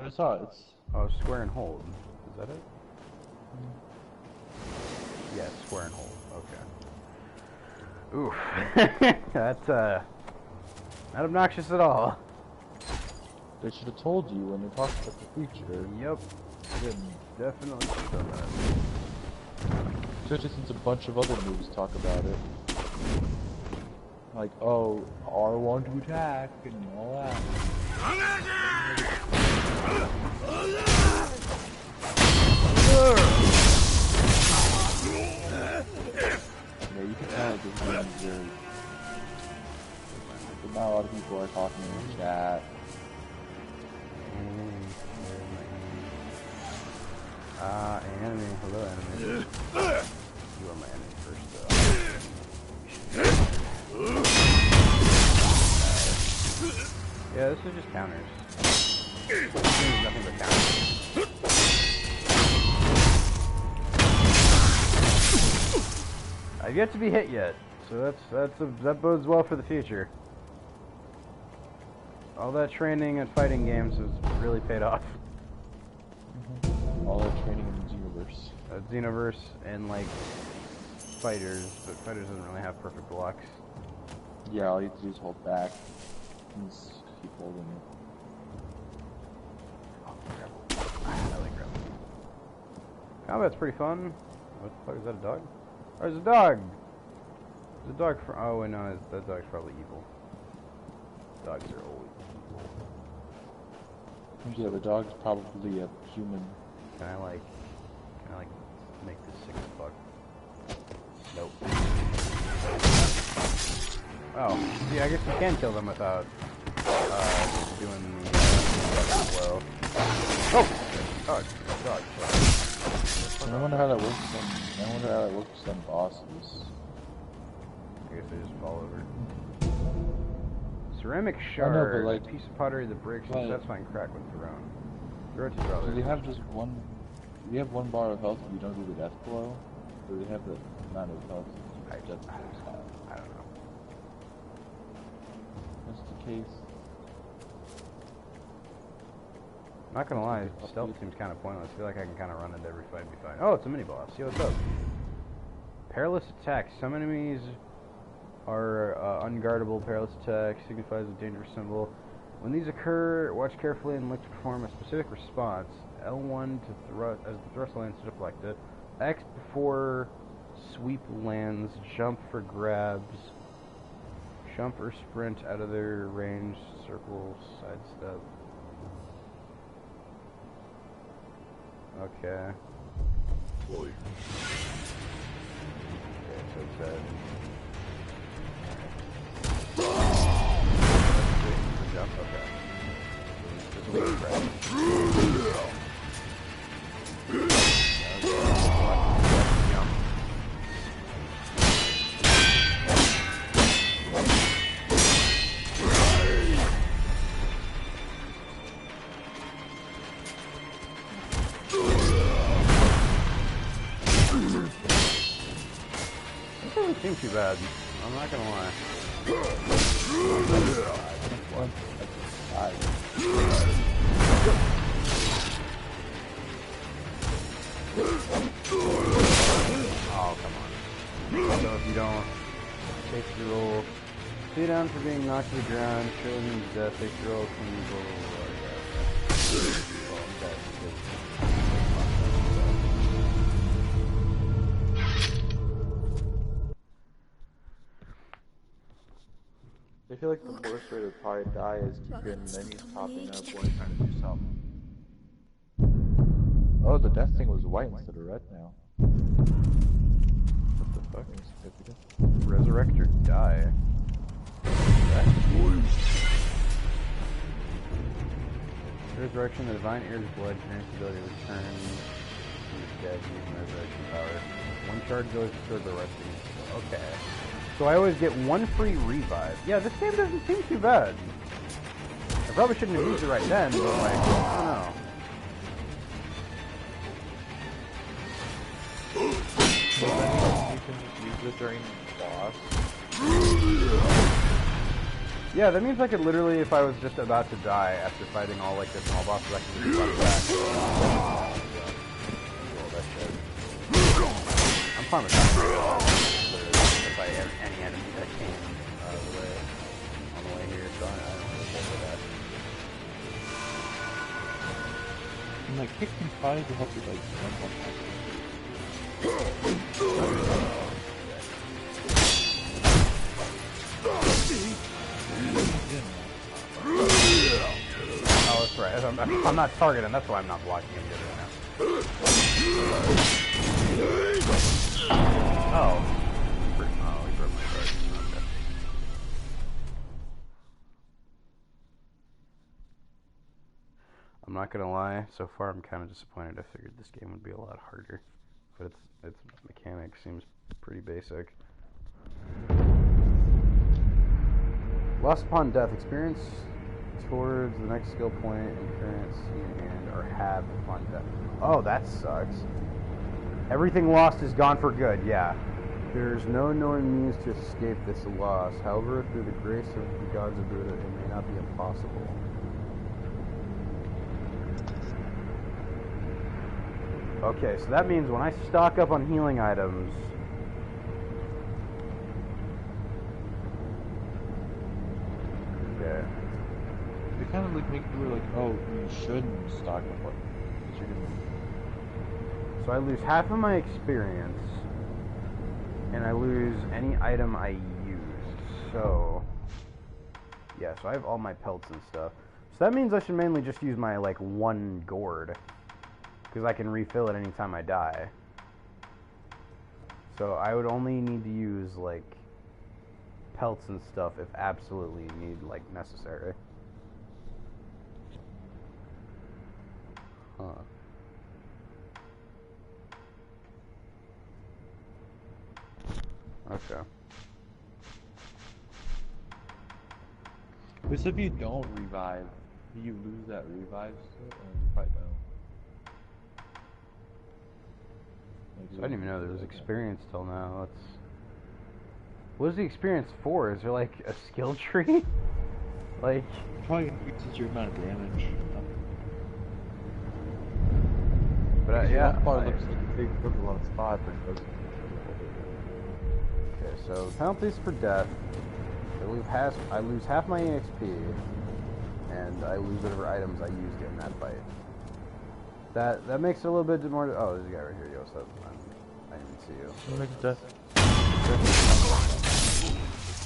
I saw it. It's Oh, square and hold. Is that it? Yeah, square and hold. Okay. Oof. That's, not obnoxious at all. They should have told you when they talked about the feature. Yep. They didn't. Definitely should have done that. Especially since a bunch of other movies talk about it. Like, oh, R1 to attack and all that. Yeah, you can tell this game is very... But not a lot of people are talking in the chat. Enemy. Hello, enemy. You are my enemy first, though. Yeah, this is just counters. This is nothing but counters. I've yet to be hit yet, so that bodes well for the future. All that training and fighting games has really paid off. All that training in the Xenoverse. Xenoverse and like fighters, but fighters doesn't really have perfect blocks. Yeah, all you have to do is hold back and just keep holding it. Oh, grapple. I like grapple. Combat's pretty fun. What the fuck, is that a dog? Oh, there's a dog! There's a dog from... Oh, wait, no, that dog's probably evil. Dogs are always evil. Yeah, the dog's probably a human. Can I like make this sick as fuck? Nope. Oh, yeah, I guess you can kill them without doing the flow. Oh! Dog. I wonder how that works with some bosses. I guess they just fall over. Ceramic shard, like, a piece of pottery that breaks and that's fine crack when thrown. Throw it to your other. Do they have just one? Do you have 1 bar of health if you don't do the death blow? Or do they have the amount of health? I don't know. That's the case. Not gonna lie, stealth seems kind of pointless. I feel like I can kind of run into every fight and be fine. Oh, it's a mini boss. See what's up. Perilous attacks. Some enemies are unguardable. Perilous attack signifies a dangerous symbol. When these occur, watch carefully and look to perform a specific response. L1 to thrust as the thrust lands to deflect it. X before sweep lands. Jump for grabs. Jump or sprint out of their range. Circle, sidestep. Okay. Okay, so it's jump, okay. Just a little grab. Jump. This doesn't seem too bad. I'm not gonna lie. Oh, come on. So if you don't take your roll, stay down for being knocked to the ground, show means death, take your roll, clean, blah, blah, blah, I feel like the worst way to probably die is keeping menus popping up when you're trying to do something. Oh, the death thing was white instead of red now. What the fuck? Resurrect or die. Resurrection, the divine ear's blood grants the ability to return from the dead using resurrection power. 1 charge goes to the rest of you. Okay. So I always get 1 free revive. Yeah, this game doesn't seem too bad. I probably shouldn't have used it right then, but like, I don't know. So then you can just use it during the boss. Yeah, that means I could literally, if I was just about to die after fighting all like the small bosses, I could just run back. I'm fine with that. If I have any enemy that came on the way here, so I don't really care for that. And like kick and tries to help you like jump on top. Oh, that's right. I'm not targeting, that's why I'm not blocking him good right now. Oh. He broke my charge. Okay. I'm not gonna lie, so far I'm kind of disappointed. I figured this game would be a lot harder. But its mechanic seems pretty basic. Lost upon death. Experience towards the next skill point and currency in hand are halved upon death. Oh, that sucks. Everything lost is gone for good, yeah. There's no known means to escape this loss. However, through the grace of the gods of Buddha, it may not be impossible. Okay, so that means when I stock up on healing items... Okay. They kind of like make you like, oh, you shouldn't stock up on it. So I lose half of my experience, and I lose any item I used. So, yeah, so I have all my pelts and stuff. So that means I should mainly just use my, like, one gourd, because I can refill it anytime I die. So I would only need to use, like, pelts and stuff if absolutely necessary. Huh. Okay. Because if you don't revive, do you lose that revive still? Or you probably don't. Like, So I didn't even know there was experience till now. What is the experience for? Is there like a skill tree? Like, probably increases your amount of damage. But yeah, Part looks like they took a lot of spots, but it doesn't. Okay, so penalties for death. I lose half my EXP, and I lose whatever items I used in that fight. That makes it a little bit more. Oh, there's a guy right here. Yo, what's up? I didn't even see you. What makes death?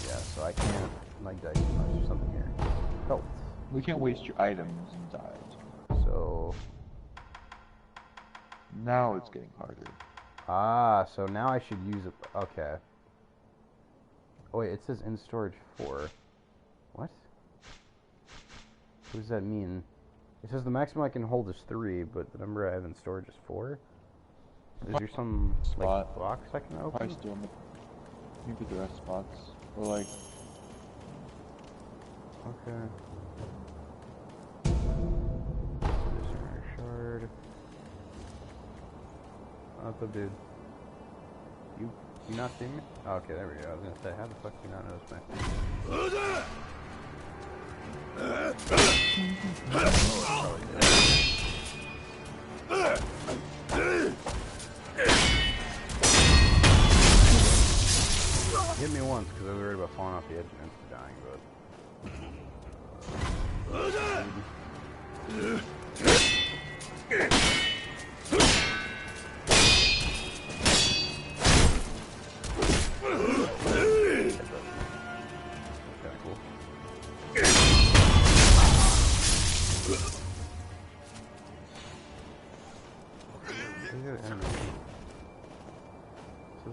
Yeah, so I can't like that much or something here. Health. We can't waste your items and die. So now it's getting harder. Ah, so now I should use it. Okay. Oh wait, it says in storage 4. What? What does that mean? It says the maximum I can hold is 3, but the number I have in storage is 4. Is there some like box I can open? Probably still you put the rest spots. Or like Okay. Visionary shard. What's up, dude? You not see me? Oh, okay, there we go. I was gonna say, how the fuck do you not notice me? Hit me once because I was worried about falling off the edge and insta dying,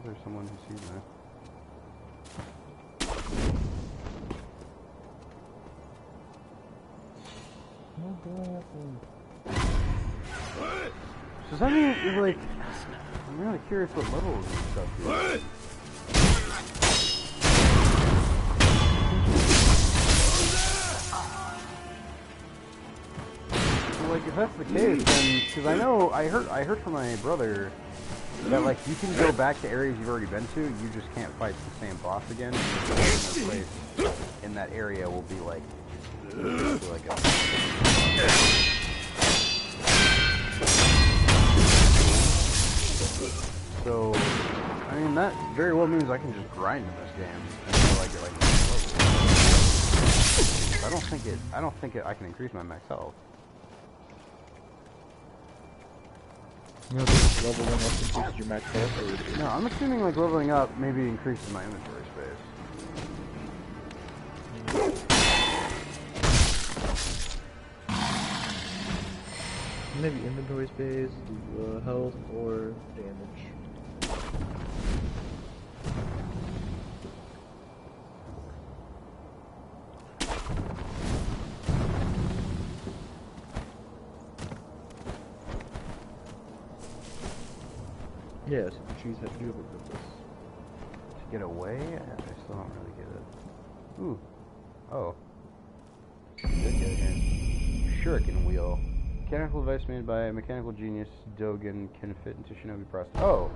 There's someone who sees me. So does that mean, like, I'm really curious what levels and stuff is. So, like, if that's the case, then, because I heard from my brother that, like, you can go back to areas you've already been to, you just can't fight the same boss again, because no place in that area will be, like a... So, I mean, that very well means I can just grind in this game until I get, like, I don't think I can increase my max health. you know, this leveling up increases your max health. No, I'm assuming like leveling up maybe increases my inventory space. Maybe inventory space, health, or damage. Yes, trees have to do with this. To get away? I still don't really get it. Ooh. Oh. Good get here. Shuriken wheel. Mechanical device made by a mechanical genius, Dogen, can fit into Shinobi prosthetic. Oh!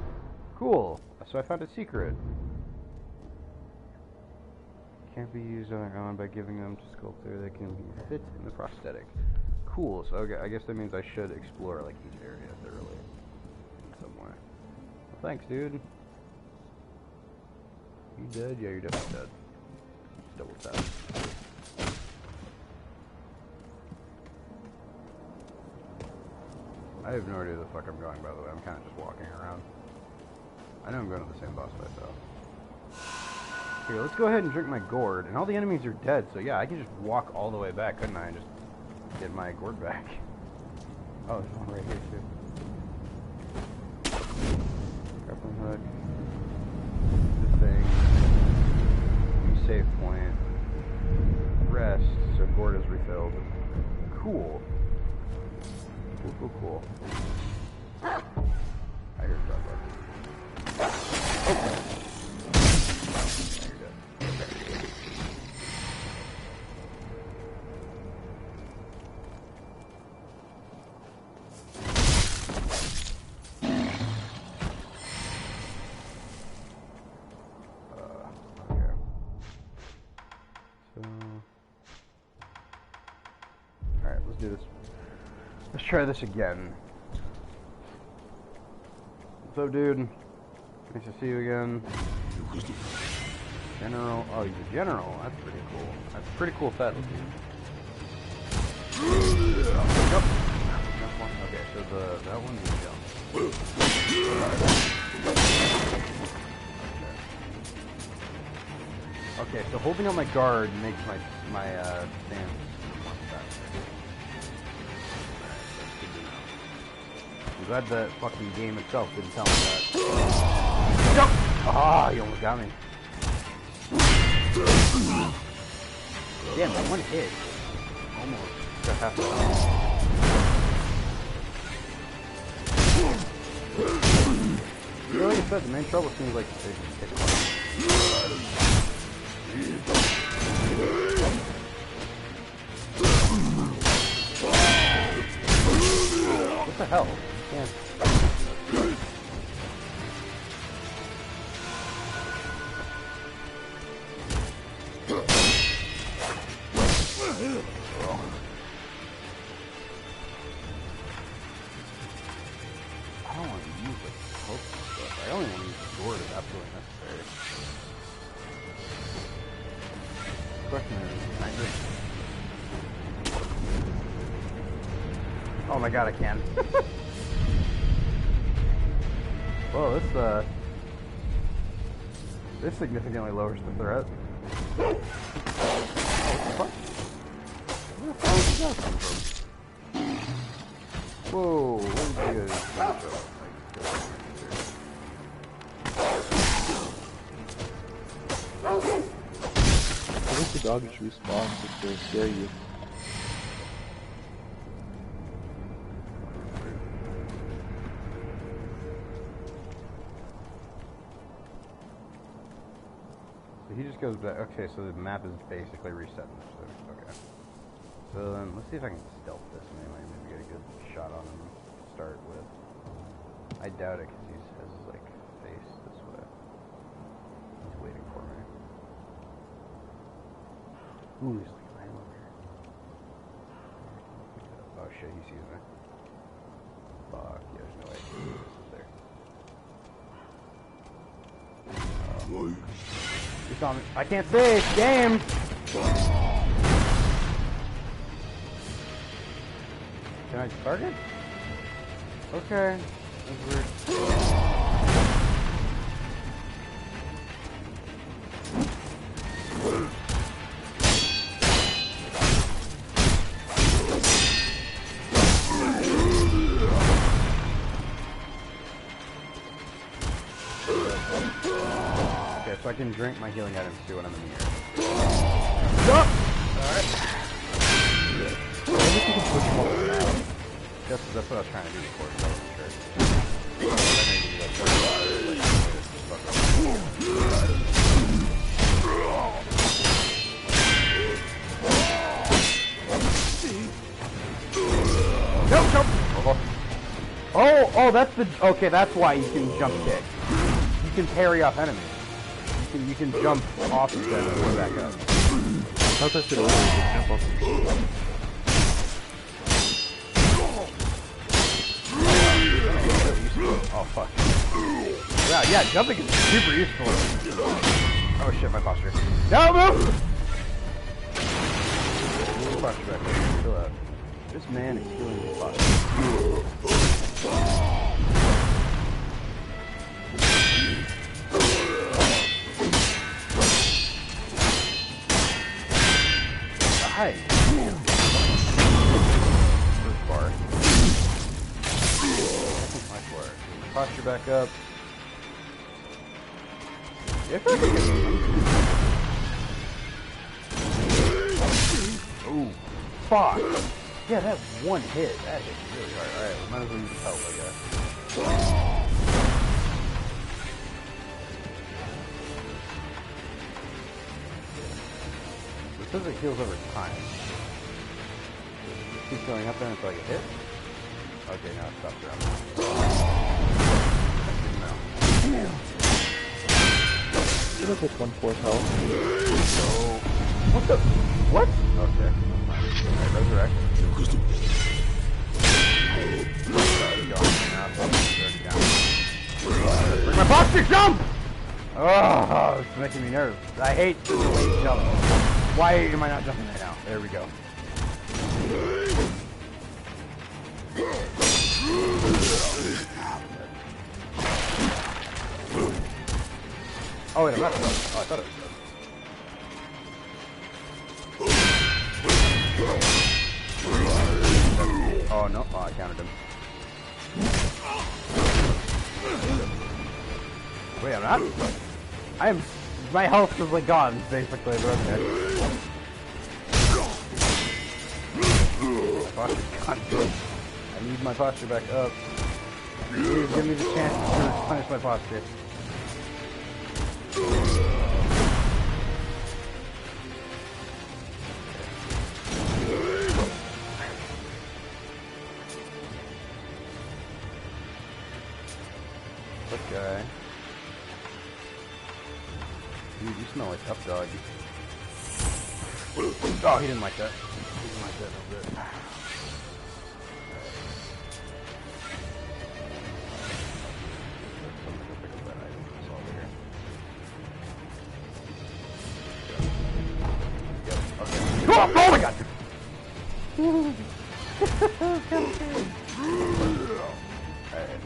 Cool! So I found a secret. Can't be used on their own by giving them to sculptor that can fit in the prosthetic. Cool, so okay, I guess that means I should explore like each area thoroughly. In some way. Well, thanks, dude. You dead? Yeah, you're definitely dead. Double tap. I have no idea where the fuck I'm going, by the way. I'm kind of just walking around. I know I'm going to the same boss fight, though. Here, let's go ahead and drink my gourd. And all the enemies are dead, so yeah, I can just walk all the way back, couldn't I? And just get my gourd back. Oh, there's one right here, too. Grappling hook. This thing. New save point. Rest, so gourd is refilled. Cool. Cool. I hear a dog barking. Oh! You're dead. Okay. So... Alright, let's do this. Let's try this again. What's up, dude? Nice to see you again. General. Oh, he's a general. That's pretty cool. That's a pretty cool title, dude. Jump. Jump one. Okay, so that one's a jump. Okay, so holding on my guard makes my stance much faster. I'm glad the fucking game itself didn't tell me that. Jump! Ah, you almost got me. Damn, one hit. Almost. Got half the You know, like I said, the main trouble seems like they just hit What the hell? Can't. I don't want to use like poke stuff. I only want to use the sword if absolutely necessary. The question is, can I drink? Oh my god, I can. Whoa, this significantly lowers the threat. Oh, what the fuck? Where the fuck did that come from? Whoa, what did you guys I think the dog just respawns just to scare you. So he just goes back. Okay, so the map is basically reset. Okay. So then, let's see if I can stealth this anyway. Maybe get a good shot on him to start with. I doubt it because he has his, like, face this way. He's waiting for me. Ooh, he's like right over here. Oh shit, he sees me. Fuck, yeah, there's no way. He's there. He saw me. I can't see! Game! Can I target? Okay. That's weird. Okay, so I can drink my healing items too when I'm in the air. Stop! Alright. I think you can push them over now. That's what I was trying to do before, so I wasn't sure. Jump, jump! Oh, that's the... Okay, that's why you can jump kick. You can parry off enemies. You can jump off of them and go back up. I thought that should always jump off the ship. Oh, fuck. Wow, yeah, jumping is super useful. Oh shit, my posture. No, move! Posture back there. Chill out. This man is killing his posture. Die! First bar. Nice work. Posture back up. Yeah, ooh, fuck! Yeah, that's one hit. That hit really hard. Alright, we might as well use the help, I guess. It says it heals over time. It keeps going up there until I get hit? Okay, now it stops around. No. You look like 1/4 health. So, what the? What? Okay. Alright, resurrect. Bring my posture jump! Oh, it's making me nervous. I hate the late jump. Why am I not jumping right now? There we go. Oh wait, I'm not dead. Oh, I thought it was dead. Oh no, oh, I countered him. Wait, I'm not? I am... My health is like gone, basically, but okay. My posture's gone. I need my posture back up. Please give me the chance to replenish my posture. This guy. Dude, you smell like up dog. Oh, he didn't like that. He didn't like that no bit. Oh my god! Alright.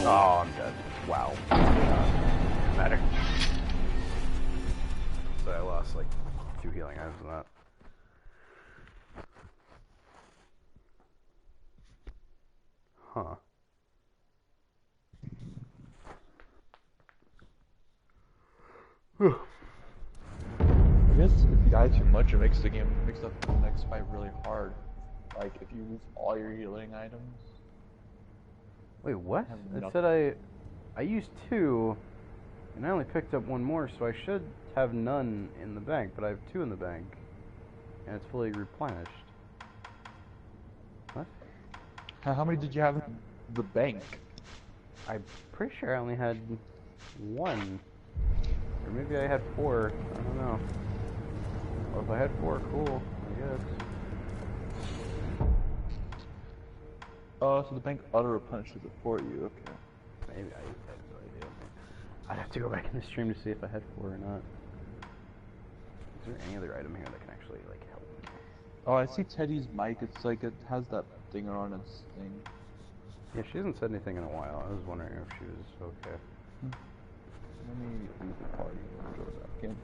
Oh, I'm dead. Wow. Doesn't matter. So I lost like 2 healing items from that. Huh. I guess if you die too much, it makes the next fight really hard. Like if you lose all your healing items. Wait, what? It said I used 2, and I only picked up 1 more, so I should have none in the bank, but I have 2 in the bank, and it's fully replenished. What? How many did you have in the bank? I'm pretty sure I only had 1. Or maybe I had 4. I don't know. Well, if I had 4, cool, I guess. Oh, so the bank auto-replenishes it for you, okay. Maybe I have no idea. I'd have to go back in the stream to see if I had 4 or not. Is there any other item here that can actually, like, help me? Oh, I see Teddy's mic, it's like it has that thing on its thing. Yeah, she hasn't said anything in a while. I was wondering if she was okay. Let me leave the party and go back in.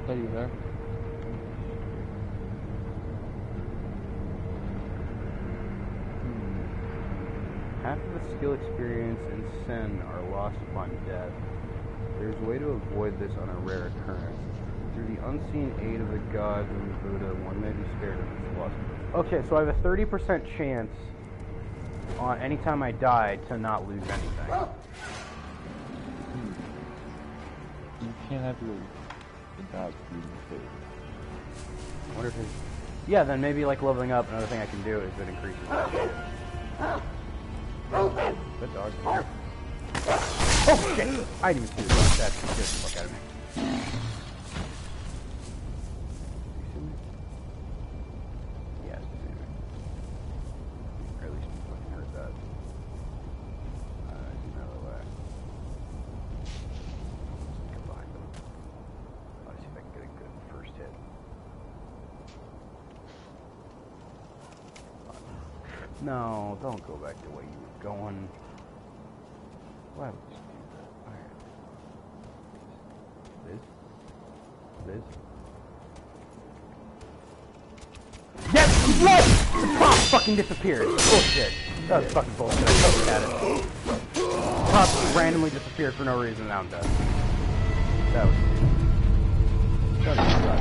Are you there? Half of the skill experience and Sen are lost upon death. There's a way to avoid this on a rare occurrence. Through the unseen aid of the gods and the Buddha, one may be spared of its loss. Okay, so I have a 30% chance on any time I die to not lose anything. You can't have your gods be paid. I wonder if it's... Yeah, then maybe like leveling up, another thing I can do is it increases that chance. Good dog. Oh shit! I didn't even see this. That scared the fuck out of me. Yes, or at least you fucking heard that. No, don't go back the way you were going. Why would you do that? Alright. Liz? Yes! What? The prompt fucking disappeared. Bullshit. That was fucking bullshit. I totally had it. The prompt randomly disappeared for no reason, now I'm dead. That was stupid. Don't even try.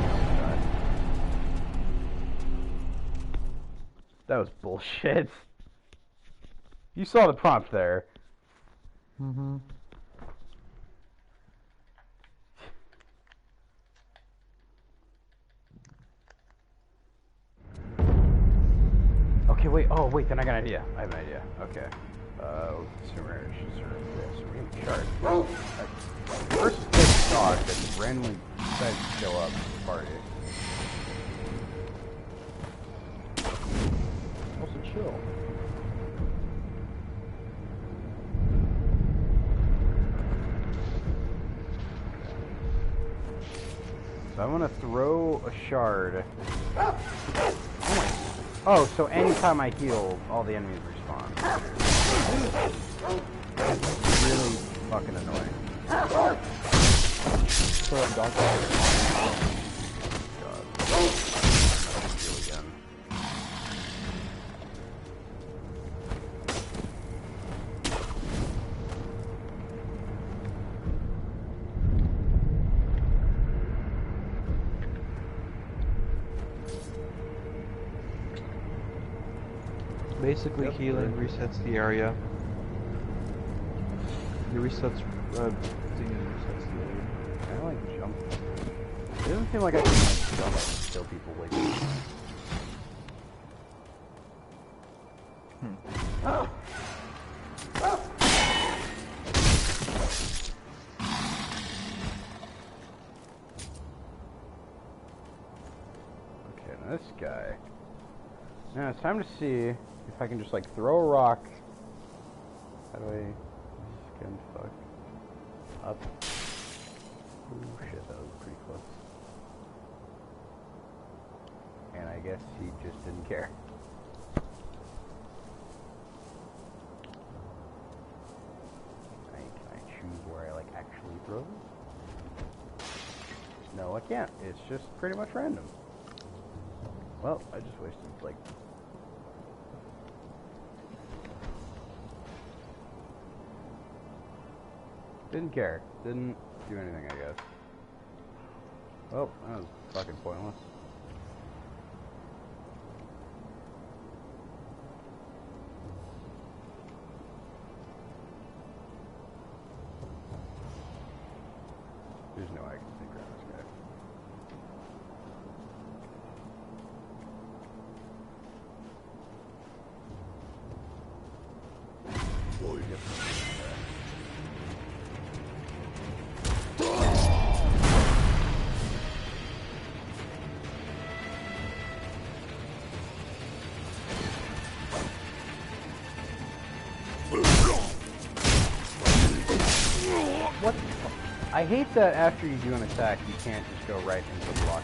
That was bullshit. You saw the prompt there. Mm-hmm. Okay, wait. Oh, wait. Then I got an idea. I have an idea. Okay. Shard. First, this dog that just randomly decided to show up at the party. Also chill. So I'm gonna throw a shard. Oh, so anytime I heal, all the enemies respawn. That's really fucking annoying. So I'm dog. God. Heal again. Basically, healing resets the area. It resets. Thing resets the area. Can I like jump? It doesn't seem like I can like jump and kill people like this. Okay, now this guy. Now it's time to see if I can just like throw a rock. How do I skin fuck up? Ooh, shit, that was pretty close. And I guess he just didn't care. Can I choose where I like actually throw them? No, I can't. It's just pretty much random. Well, I just wasted like. Didn't care. Didn't do anything, I guess. Oh, that was fucking pointless. There's no way I can sneak around this guy. What the fuck? I hate that after you do an attack, you can't just go right into the block.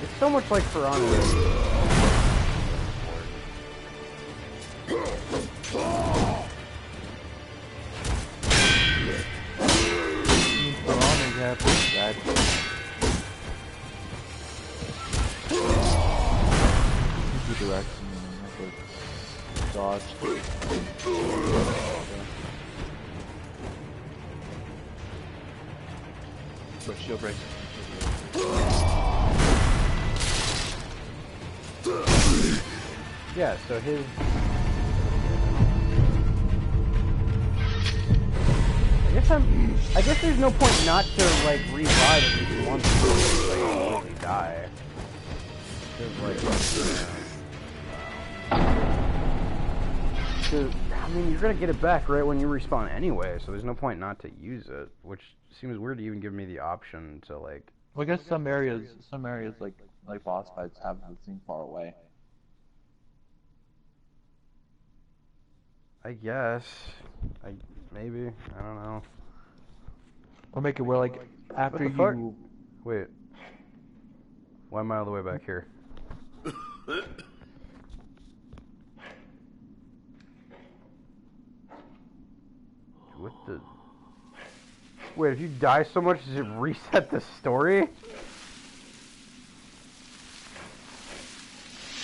It's so much like For Honor. Direction, dodge. But shield break. Yeah, so his... I guess there's no point not to, like, revive at least once before you die. I mean, you're gonna get it back right when you respawn anyway, so there's no point not to use it, which seems weird to even give me the option to, like... Well, I guess some areas like boss fights have the thing far away. I guess. Maybe. I don't know. Or make it where, like, after you... Fuck? Wait. Why am I all the way back here? What the... Wait, if you die so much, does it reset the story?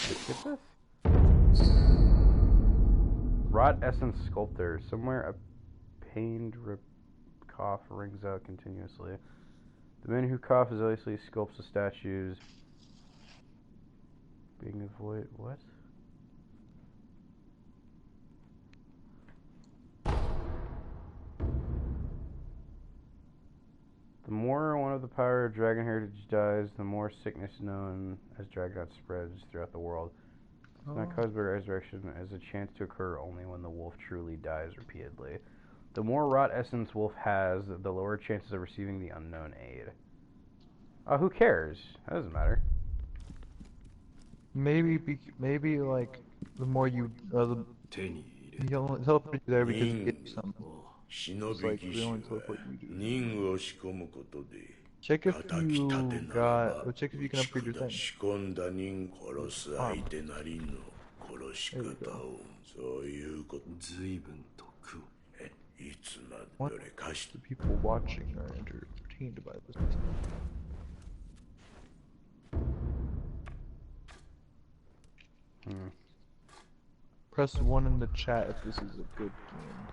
Get this? Rot Essence Sculptor. Somewhere a pained cough rings out continuously. The man who coughs zealously sculpts the statues. Being avoid... What? The more one of the power of dragon heritage dies, the more sickness known as Dragonot spreads throughout the world. It's not caused by resurrection, as a chance to occur only when the wolf truly dies repeatedly. The more rot essence wolf has, the lower chances of receiving the unknown aid. Who cares? That doesn't matter. Maybe like the more you he'll help you there because you get some. It's like we only teleport you do. Check if you got. Check if you can upgrade your thing. What? The people watching are entertained by this. Press 1 in the chat if this is a good game.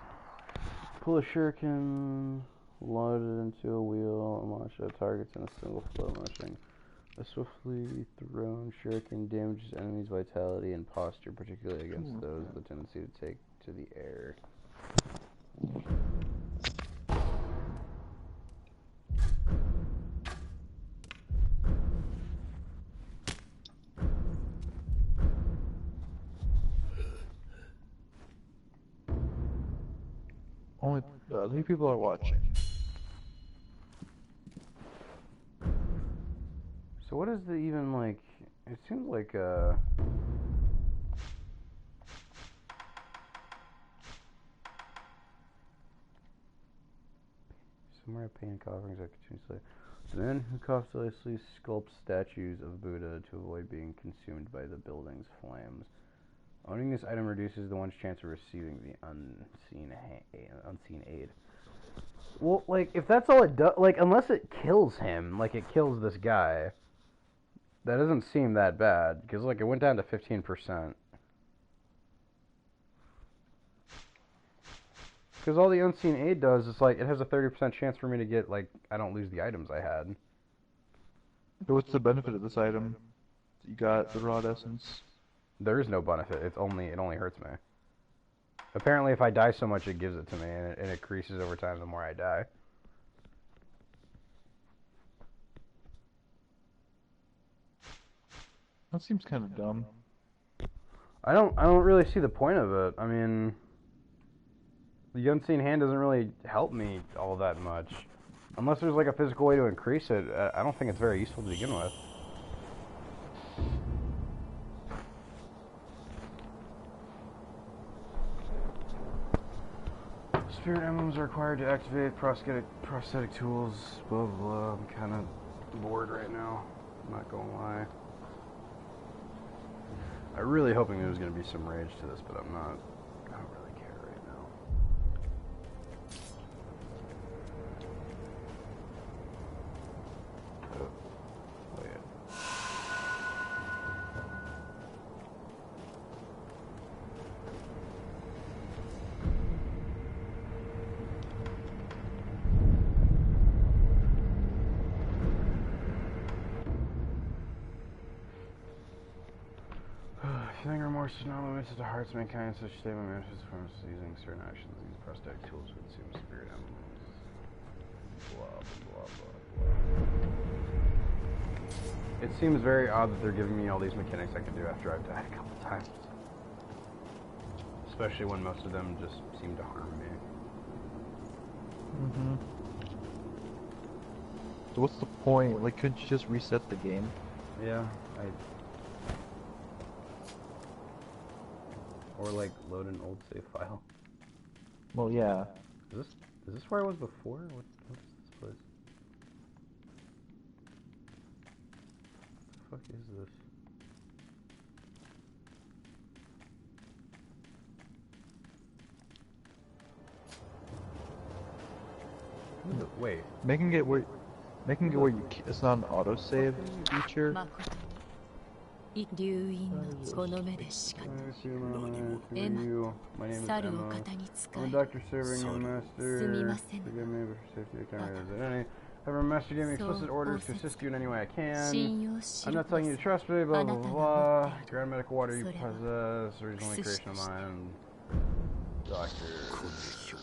Pull a shuriken, load it into a wheel, and launch at targets in a single flow motion. A swiftly thrown shuriken damages enemies' vitality and posture, particularly against those with a tendency to take to the air. Only 3 people are watching. So what is the even like? It seems like somewhere painted offerings are continuously. The man who cautiously sculpts statues of Buddha to avoid being consumed by the building's flames. Owning this item reduces the one's chance of receiving the unseen aid. Well, like, if that's all it does, like, unless it kills him, like it kills this guy, that doesn't seem that bad, because, like, it went down to 15%. Because all the unseen aid does is, like, it has a 30% chance for me to get, like, I don't lose the items I had. So what's the benefit of this item? You got the rod essence. There is no benefit. It only hurts me. Apparently, if I die so much, it gives it to me, and it increases over time the more I die. That seems kind of dumb. I don't really see the point of it. I mean, the unseen hand doesn't really help me all that much, unless there's like a physical way to increase it. I don't think it's very useful to begin with. Spirit emblems are required to activate prosthetic tools, blah blah blah. I'm kind of bored right now, I'm not gonna lie. I'm really hoping there was gonna be some rage to this, but I'm not. I don't really care right now. Oh yeah. Feeling remorse is not limited to heart's mankind, such statement manifests forms using certain actions. These prosthetic tools would consume spirit emblems. Blah blah blah blah. it seems very odd that they're giving me all these mechanics I can do after I've died a couple times. Especially when most of them just seem to harm me. Mm-hmm. So what's the point? Like, couldn't you just reset the game? Yeah, or like load an old save file. Well, yeah. Is this where I was before? What is this place? What the fuck is this? Wait. Making it where you it's not an autosave feature. My name is Emma. I'm a doctor serving a master. Forgive me for safety. I can't read it. However, Master gave me explicit orders to assist you in any way I can. I'm not telling you to trust me, blah blah blah. Grand medical water you possess, originally creation of mine. Doctor. Score.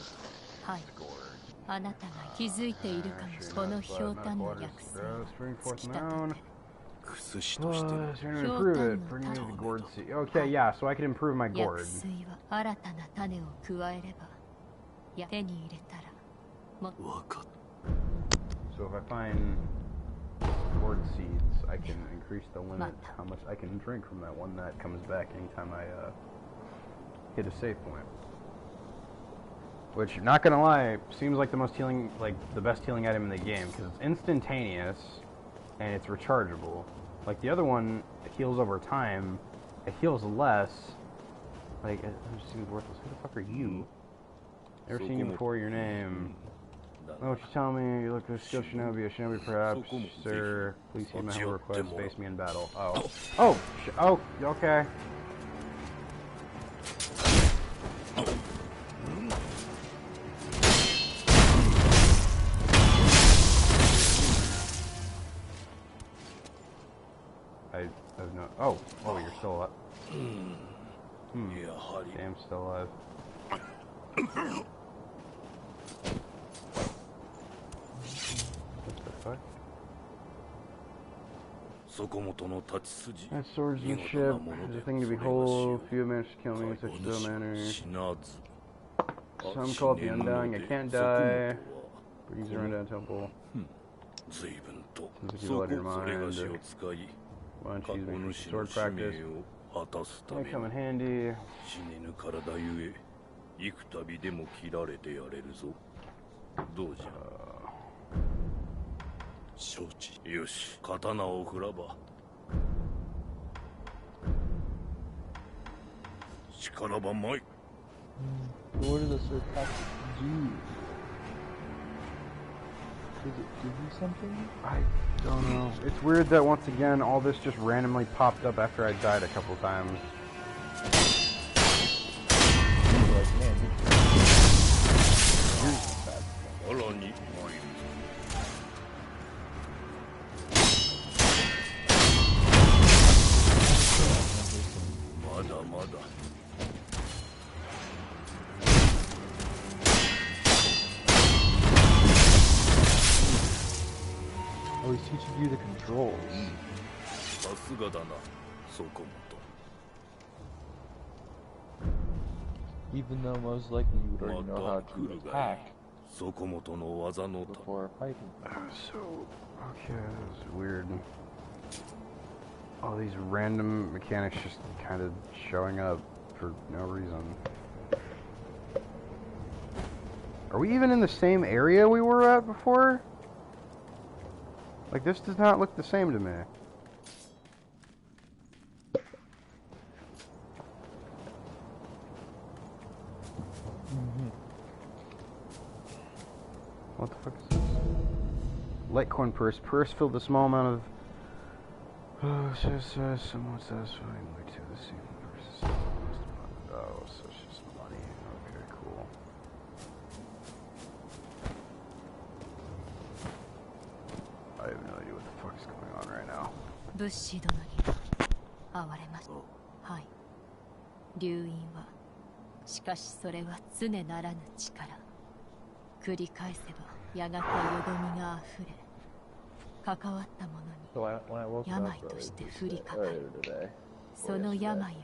あなたが気づいているかもこのひょうたんの薬水を突き立てて Okay, yeah, so I can improve my gourd. 薬水は新たな種を加えれば手に入れたらもわかった So if I find gourd seeds, I can increase the limit how much I can drink from that one that comes back anytime I hit a save point. Which, not gonna lie, seems like the most healing, like the best healing item in the game, because it's instantaneous and it's rechargeable. Like the other one, it heals over time. It heals less. Like it just seems worthless. Who the fuck are you? Never seen you before. Your name? Oh, what you telling me? You look like a skilled shinobi. A shinobi, perhaps, sir. Please heed my humble request. Face me in battle. Oh. Oh. Oh. Okay. I have no. Oh, you're still alive. Damn, still alive. What the fuck? That swordsmanship is a thing to behold. Few have managed to kill me in such a dull manner. Some call it the Undying. I can't die. Brings around down temple. Seems like you let your mind. Why don't you use me sword practice? Might come in handy. 承知。よし、刀を振らば。力ばまい。What does the sword practice do? Does it give you something? I don't know. It's weird that once again all this just randomly popped up after I died a couple times. Oh, he's teaching you the controls. Even though most likely you would already know how to attack before fighting. So, okay, this is weird. All these random mechanics just kind of showing up for no reason. Are we even in the same area we were at before? Like, this does not look the same to me. What the fuck is this? Litecoin purse. Purse filled a small amount of... Oh, somewhat satisfying. Way to the scene. Oh, so it's just money. Okay, cool. I have no idea what the fuck is going on right now. 物資殿に会われました。はい。流因は、しかしそれは常ならぬ力。繰り返せばやがてよどみがあふれ、関わった者 So when I woke に up 病として 降りかか earlier る today, その病を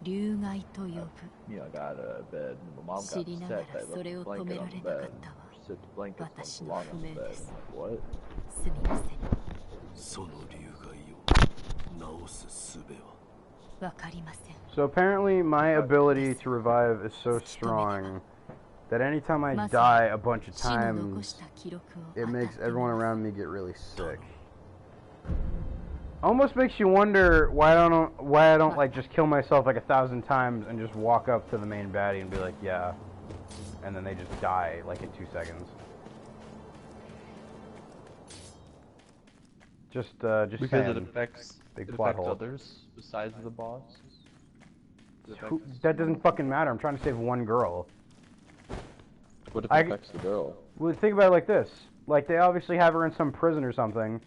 流害と呼ぶ you know, I got out of bed. My mom 知 got り sick. ながら I それ left を the 止め blanket ら on れ the なか bed. ったわ Sit the blanket on 私 too の long 不 on the 明 bed. です What? すみませんその流害を治す術はわかりません So apparently my ability to revive is so strong that anytime I die a bunch of 死の残 times, した記録を it 与 makes えて everyone みます around me get really sick. Almost makes you wonder why I don't like just kill myself like 1,000 times and just walk up to the main baddie and be like, yeah, and then they just die like in 2 seconds. Just Because saying. it affects Big plot hole. others besides the boss. That doesn't fucking matter. I'm trying to save one girl. What if it affects the girl? Well, think about it like this. Like, they obviously have her in some prison or something.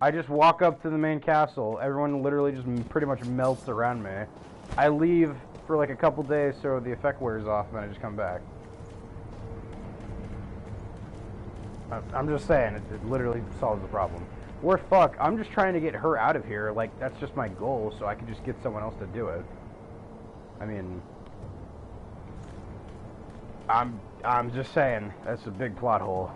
I just walk up to the main castle. Everyone literally just pretty much melts around me. I leave for like a couple days so the effect wears off, and then I just come back. I'm just saying, it literally solves the problem. Or fuck, I'm just trying to get her out of here. Like, that's just my goal, so I can just get someone else to do it. I mean, I'm just saying, that's a big plot hole.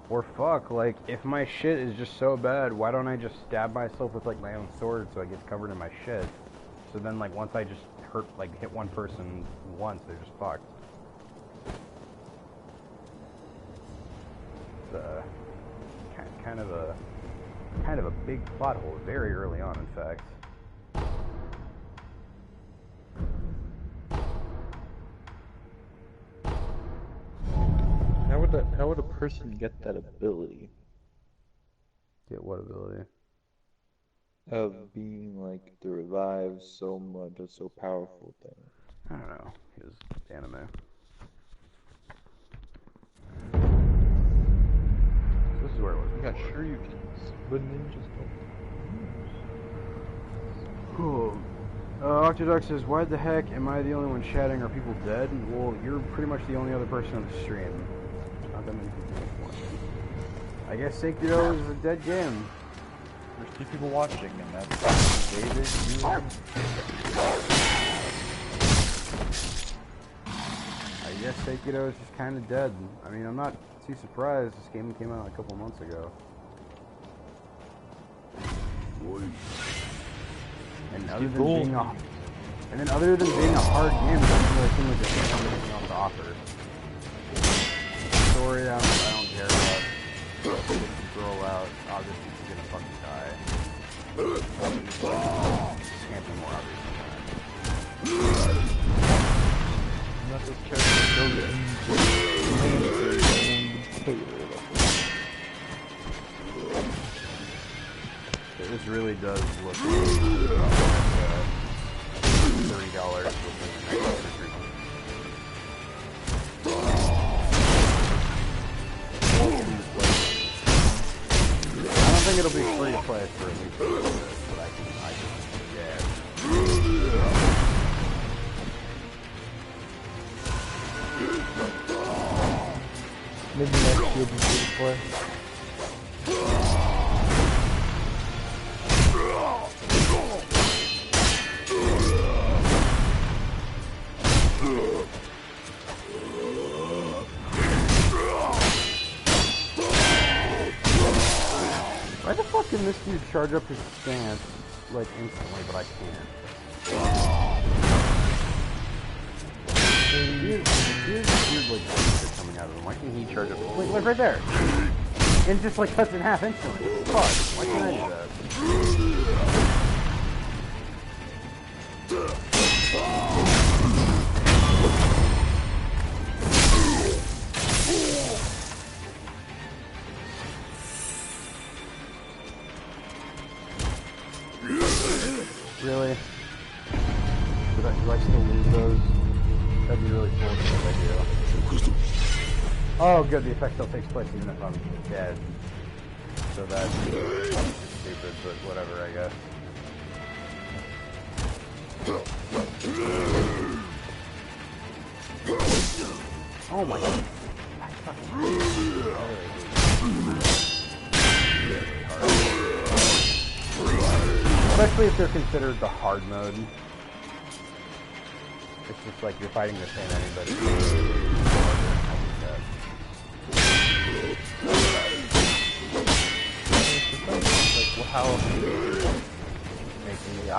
Or fuck, like, if my shit is just so bad, why don't I just stab myself with, like, my own sword so I get covered in my shit? So then, like, once I just hit one person once, they're just fucked. It's, kind of a big plot hole, very early on, in fact. How would a person get that ability? Get what ability? Of being like the revive so much, a so powerful thing. I don't know. His anime. This is where it was. Yeah, sure you can. But ninjas don't. Cool. Octodog says, why the heck am I the only one chatting? Are people dead? Well, you're pretty much the only other person on the stream. Not that many people watching. I guess Sekiro is a dead game. There's 2 people watching, and that's David, you, I guess Sekiro is just kind of dead. I mean, I'm not too surprised. This game came out a couple months ago. And other than being a hard game, it doesn't really seem like there's anything else to offer. Story, I don't care about. Get the girl out. Obviously, she's gonna fucking die. Can't be more obvious than that. not this character This really does look like $30 within the next 3 months. I don't think it'll be free to play for at least a little bit, but maybe next year will be free to play. Why the fuck can this dude charge up his stance, like, instantly, but I can't? Dude, like, shit coming out of him. Why can't he charge up? Like, look right there! And just, like, cuts in half instantly. Fuck, why can't I do that? Really? Do I still lose those? That'd be really cool if I do. Oh, good. The effect still takes place even if I'm dead. So that's stupid, but whatever, I guess. Oh my god. Especially if they're considered the hard mode. It's just like you're fighting the same anybody. Like, well, how making the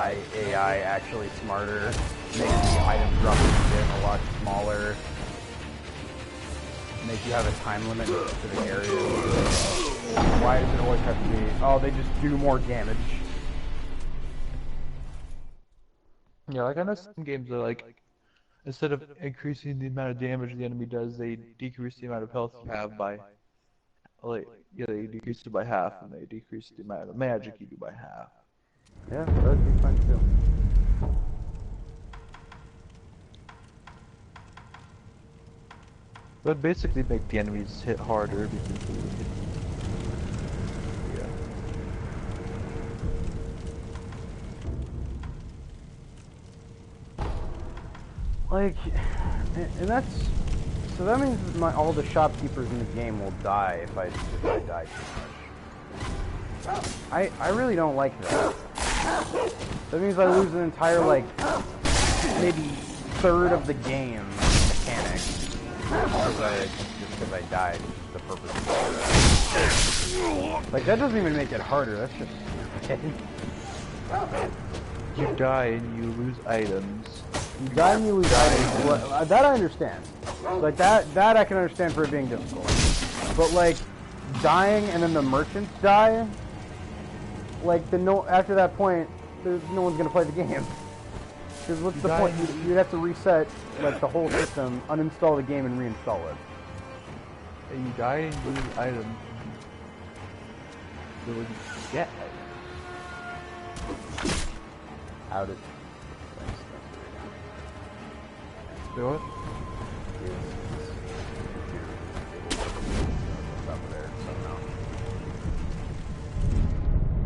AI actually smarter, making the item dropping get a lot smaller, make you have a time limit in specific areas. Why does it always have to be, oh, they just do more damage? Yeah, like I know some games are like, instead of increasing the amount of damage the enemy does, they decrease the amount of health you have by, like, yeah, they decrease it by half, and they decrease the amount of magic you do by half. Yeah, that would be fun too. But basically make the enemies hit harder because yeah. Like, and that's, so that means all the shopkeepers in the game will die if I die too much. I really don't like that. That means I lose an entire, like, maybe third of the game mechanic just because I died. The purpose of that. Like, that doesn't even make it harder. That's just stupid. You die and you lose items. You die and you lose items. Well, that I understand. Like, that I can understand for it being difficult. But, like, dying and then the merchants die, like, after that point, no one's gonna play the game. Because what's the point? You'd have to reset, like, the whole system, uninstall the game, and reinstall it. And you die and you lose items. So you get items. How did... Do it?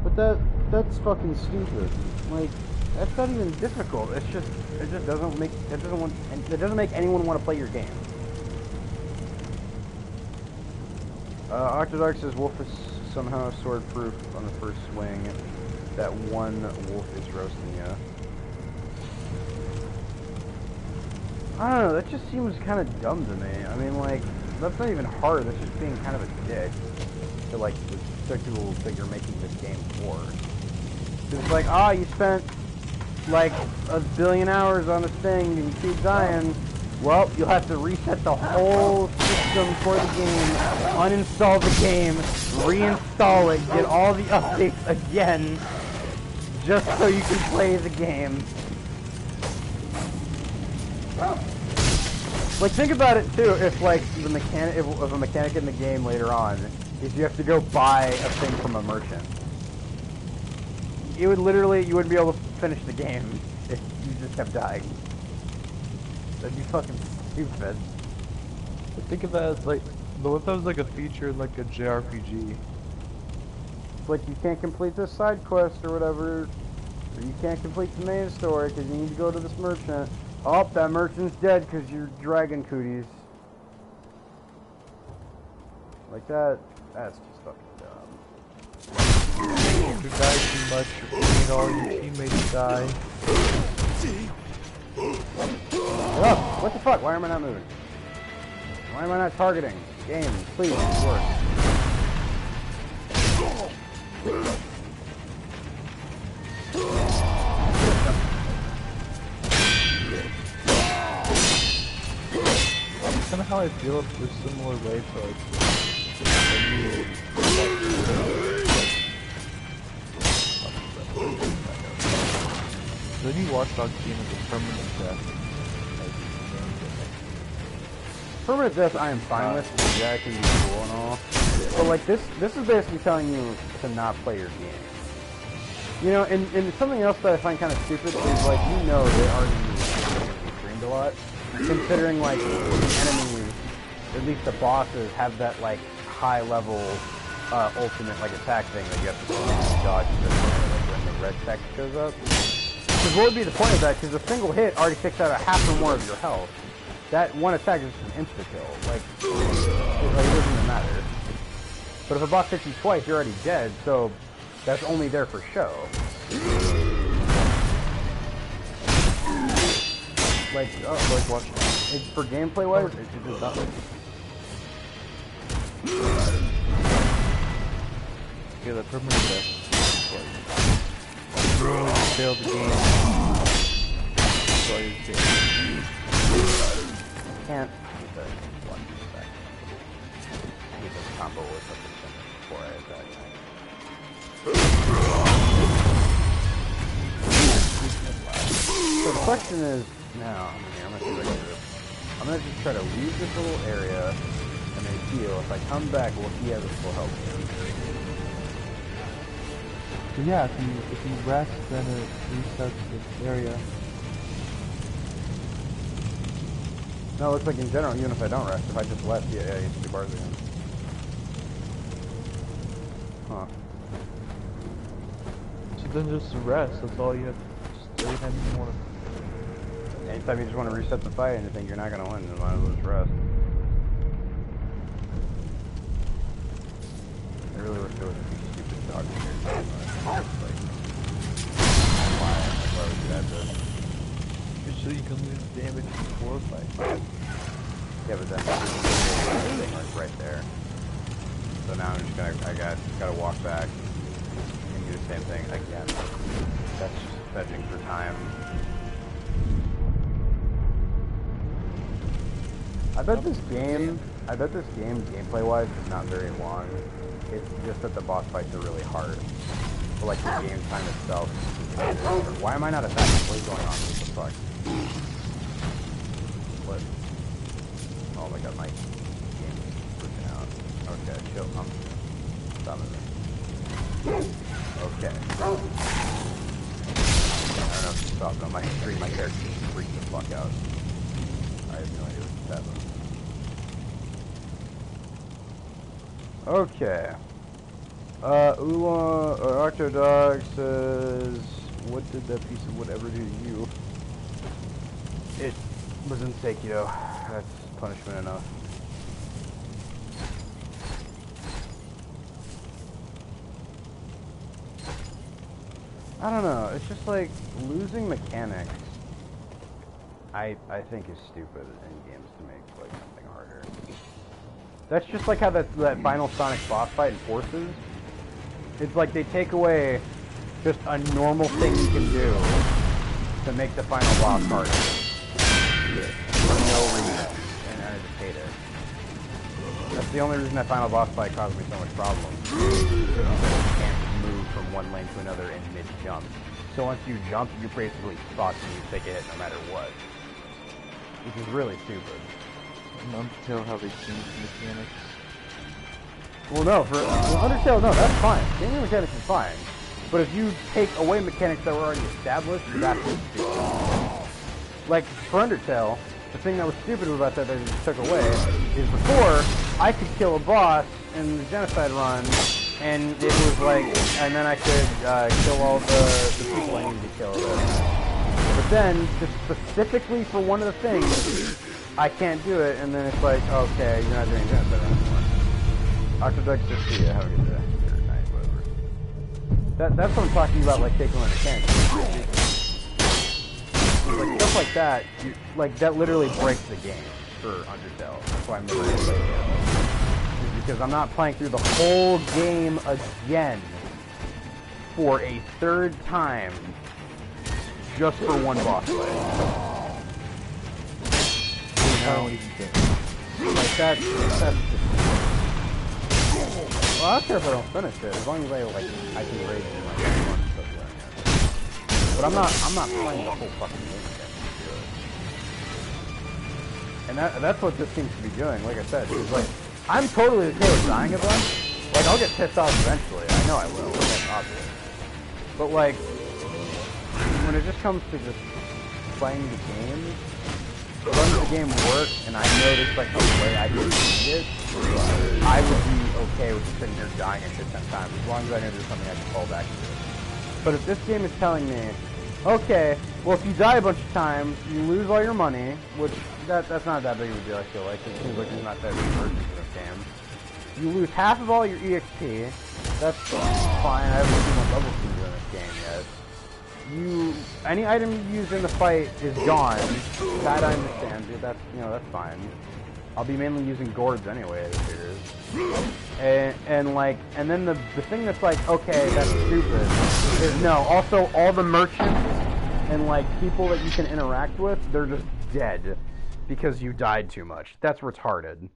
But that's fucking stupid. Like, that's not even difficult. It just doesn't make anyone want to play your game. Octodark says Wolf is somehow sword proof on the first swing. That one wolf is roasting you. I don't know, that just seems kind of dumb to me. I mean, like, that's not even hard, that's just being kind of a dick to, like, the people that you're making this game for. It's like, you spent, like, 1 billion hours on this thing and you keep dying. Well, you'll have to reset the whole system for the game, uninstall the game, reinstall it, get all the updates again, just so you can play the game. Like, think about it too, if, like, if a mechanic in the game later on is you have to go buy a thing from a merchant. You wouldn't be able to finish the game if you just kept dying. That'd be fucking stupid. But think of that as, like, what if that was, like, a feature in, like, a JRPG? It's like, you can't complete this side quest or whatever, or you can't complete the main story because you need to go to this merchant. Oh, that merchant's dead because you're dragon cooties. Like that's just fucking dumb. If you die too much, you're seeing all your teammates die. Oh, what the fuck? Why am I not moving? Why am I not targeting? Game, please, work. Kind of how I feel if there's similar way to, like, the new Watch Dogs game is a permanent death. Permanent death I am fine with, yeah, it can be cool and all. But like this is basically telling you to not play your game. You know, and something else that I find kind of stupid is, like, you know they already streamed a lot. Considering, like, enemies, at least the bosses, have that, like, high-level ultimate, like, attack thing that you have to dodge when the red text shows up. Because what would be the point of that? Because a single hit already takes out a half or more of your health. that one attack is just an insta-kill. Like, it doesn't even matter. But if a boss hits you twice, you're already dead, so that's only there for show. Like, watch. It's for gameplay-wise, it's just nothing. Yeah, the permanent death. Bro, you failed the game. Can't keep it 1 second. Keep this combo with something before I attack. So the question is, now, I'm gonna see what I can do. I'm gonna just try to leave this little area and then heal. If I come back, will he have his full health? So yeah, if you rest, then it resets this area. No, it looks like in general, even if I don't rest, if I just left, yeah, you have 2 bars again. Huh. So then just rest, that's all you have to do. Anytime you want to... Anytime you just want to reset the fight and you think you're not going to win, then might as well just rest. I really wish there was a stupid dog in here. Why would you have to... So you can lose damage before fight. Yeah, but that's the thing like right there. So now I'm just gonna, gotta walk back and do the same thing again. That's just fetching for time. I bet this game, gameplay-wise, is not very long. It's just that the boss fights are really hard. But like the game time itself. Why am I not attacking? What is going on? What the fuck? What? Oh my god, my game is freaking out. Okay, chill. I'm stopping this. Okay. I don't know if to stop, but on my screen, my character just freaked the fuck out. I have no idea what's happening. Okay. Oolong, or Octodog says, what did that piece of whatever do to you? It was in Sekiro. That's punishment enough. I don't know, it's just like, losing mechanics, I think is stupid in games to make, like, something harder. That's just like how that final Sonic boss fight in Forces. It's like they take away just a normal thing you can do to make the final boss harder. For no reason. And I just hate it. That's the only reason that final boss fight caused me so much problems. You can't move from one lane to another in mid-jump. So once you jump, you're basically fucked and you take a hit no matter what. Which is really stupid. Undertale, how they change mechanics. Well, no, for Undertale, no, that's fine. Gaming mechanics is fine. But if you take away mechanics that were already established, that's what's stupid. Like, for Undertale, the thing that was stupid about that they just took away is before, I could kill a boss in the Genocide run, and it was like, and then I could kill all the people I needed to kill. But then, just specifically for one of the things, I can't do it, and then it's like, okay, you're not doing Genocide run anymore. Octodog says, see ya, have a good day. Good night, whatever. That's what I'm talking about, like, taking away mechanics. Like, stuff like that, like, that literally breaks the game for Undertale. That's why I'm never going to play it again. Because I'm not playing through the whole game again for a third time just for one boss fight. You know? Like, that's just... Well, I don't care if I don't finish it, as long as I can rage and like fun stuff doing it. But I'm not playing the whole fucking game again. And that's what this seems to be doing. Like I said, it's like I'm totally okay with dying a bunch. Like I'll get pissed off eventually. I know I will. That's obvious. But like when it just comes to just playing the game, as long as the game works and I know there's like a way I can beat it, I would be okay with just sitting here dying a shit ton of times, as long as I know there's something I can fall back to. But if this game is telling me okay, well if you die a bunch of times, you lose all your money, which that's not that big of a deal, I feel like. It seems like there's not that many merchants in this game. You lose half of all your EXP. That's fine. I haven't seen what level 2 in this game yet. Any item you use in the fight is gone. That I understand, dude. That's fine. I'll be mainly using gourds anyway, it appears. And then the thing that's like, okay, that's stupid, is no, also all the merchants and like people that you can interact with, they're just dead because you died too much. That's retarded.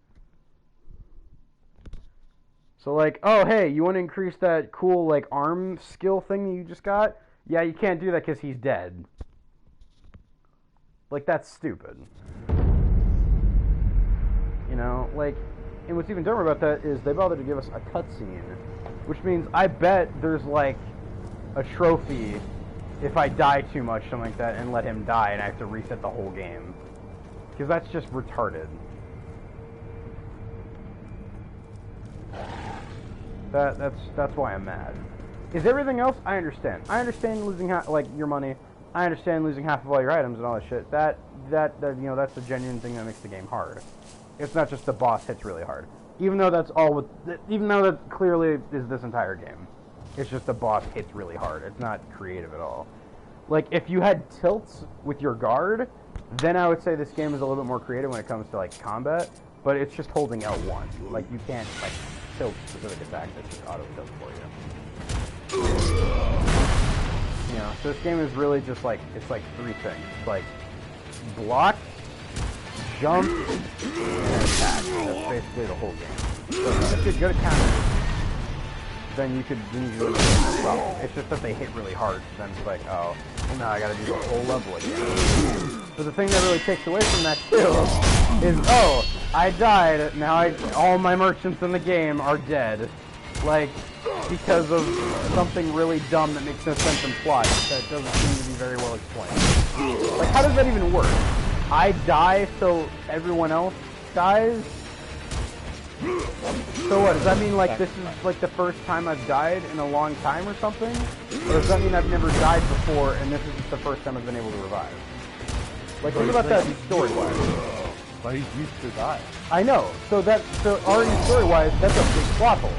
So like, oh hey, you want to increase that cool like arm skill thing that you just got? Yeah, you can't do that because he's dead. Like, that's stupid. You know, like, and what's even dumber about that is they bothered to give us a cutscene, which means I bet there's like a trophy if I die too much, something like that, and let him die, and I have to reset the whole game. Because that's just retarded. That's why I'm mad. Is everything else? I understand. I understand losing your money. I understand losing half of all your items and all that shit. That that's the genuine thing that makes the game hard. It's not just the boss hits really hard. Even though that clearly is this entire game. It's just the boss hits really hard. It's not creative at all. Like if you had tilts with your guard, then I would say this game is a little bit more creative when it comes to like combat. But it's just holding L1. Like you can't like tilt specific attacks that just auto tilt for you. You know, so this game is really just like, it's like three things. It's like block, jump, and attack. That's basically the whole game. So if you're good at counters, then you could really well. It's just that they hit really hard, so then it's like, oh, well now I gotta do the whole level again. But the thing that really takes away from that too is, oh, I died, now all my merchants in the game are dead. Like, because of something really dumb that makes no sense in plot that doesn't seem to be very well explained. Like, how does that even work? I die so everyone else dies? So what, does that mean like this is like the first time I've died in a long time or something? Or does that mean I've never died before and this is just the first time I've been able to revive? Like, think about that story-wise. But he's used to die. I know. So already story-wise, that's a big plot hole.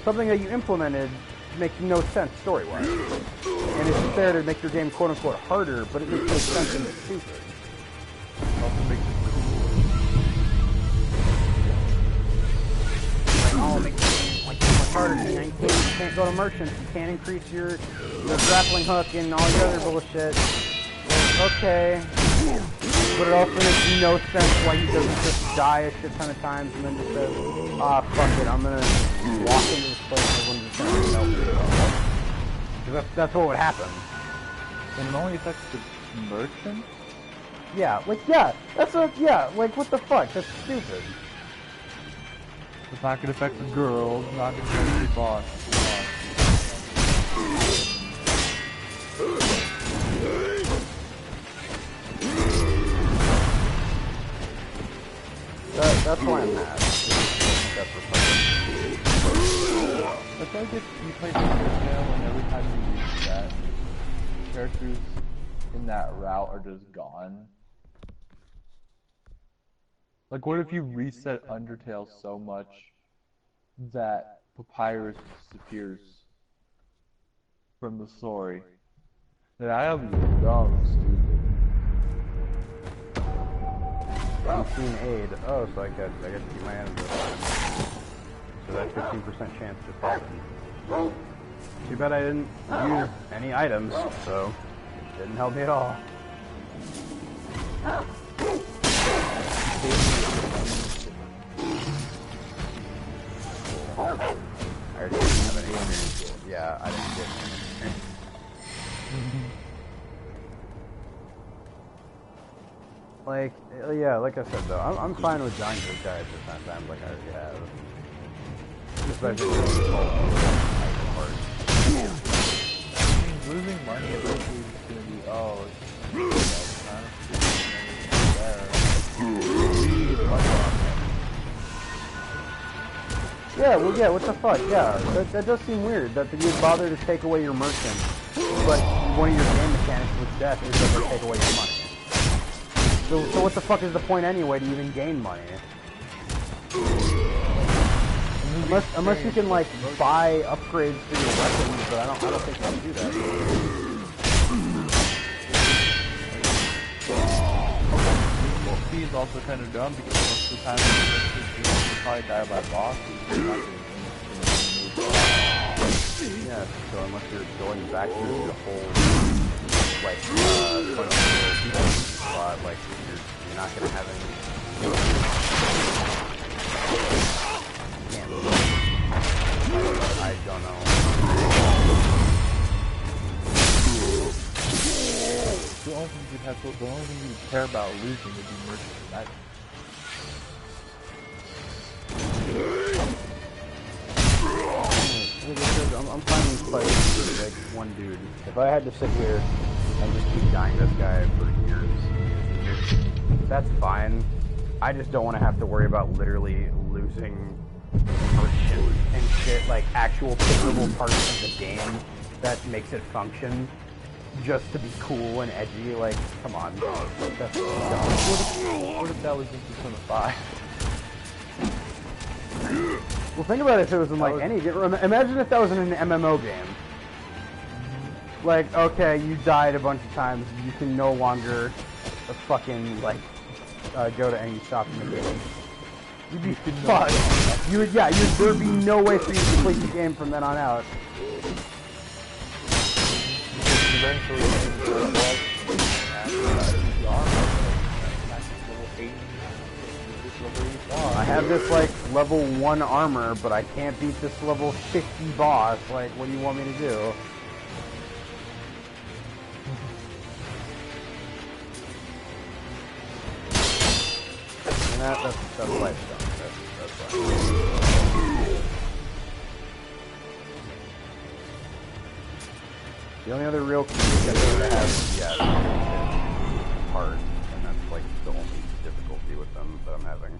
Something that you implemented makes no sense story-wise. And it's just there to make your game quote-unquote harder, but it makes no sense and it's stupid. It also makes it it makes it like much harder. You can't go to merchants, you can't increase your grappling hook and all your other bullshit. Okay. But it also makes no sense why he doesn't just die a shit ton of times and then just says, ah, fuck it, I'm gonna walk into this place and everyone's just gonna melt me. Because that's what would happen. And it only affects the merchant? Yeah, like, like, what the fuck? That's stupid. It's not gonna affect the girls, not gonna affect the boss. That's why I'm mad. It's like if you play Undertale and every time you use that, characters in that route are just gone. Like what if you reset Undertale so much that Papyrus disappears from the story? Then I have dumb, stupid. I've seen aid. Oh, so I get to keep my items this time. So that 15% chance just happened. Too bad I didn't use any items, so it didn't help me at all. I already didn't have any experience. Yeah, I didn't get any experience. Like, yeah, like I said though, I'm fine with dying to the guys this time, like I already have. Especially losing money eventually is gonna be, oh, yeah, well, yeah, what the fuck, yeah, that does seem weird, that you would bother to take away your merchant but one of your game mechanics with death is that they take away your money. So what the fuck is the point anyway to even gain money? Unless you can like buy upgrades for your weapons, but I don't think you can do that. Well, C is also kind of dumb because most of the time you probably die by boss. Yeah, so unless you're going back through the whole like spot, like you're not gonna have any. I don't know. The only thing you care about losing would be mercy. I'm fine with fighting like one dude. If I had to sit here and just keep dying this guy for years, that's fine. I just don't want to have to worry about literally losing friction and shit, like actual pickable parts of the game that makes it function just to be cool and edgy. Like, come on. That's dumb. What if that was in Persona 5? Well, think about it if it was in like any game. Imagine if that was in an MMO game. Like, okay, you died a bunch of times, you can no longer fucking like go to any shop in the game. You'd be fucked. There'd be no way for you to complete the game from then on out. I have this like level 1 armor, but I can't beat this level 50 boss. Like, what do you want me to do? And that's life stuff. That's life. The only other real critique I've ever had is hard, and that's like the only difficulty with them that I'm having.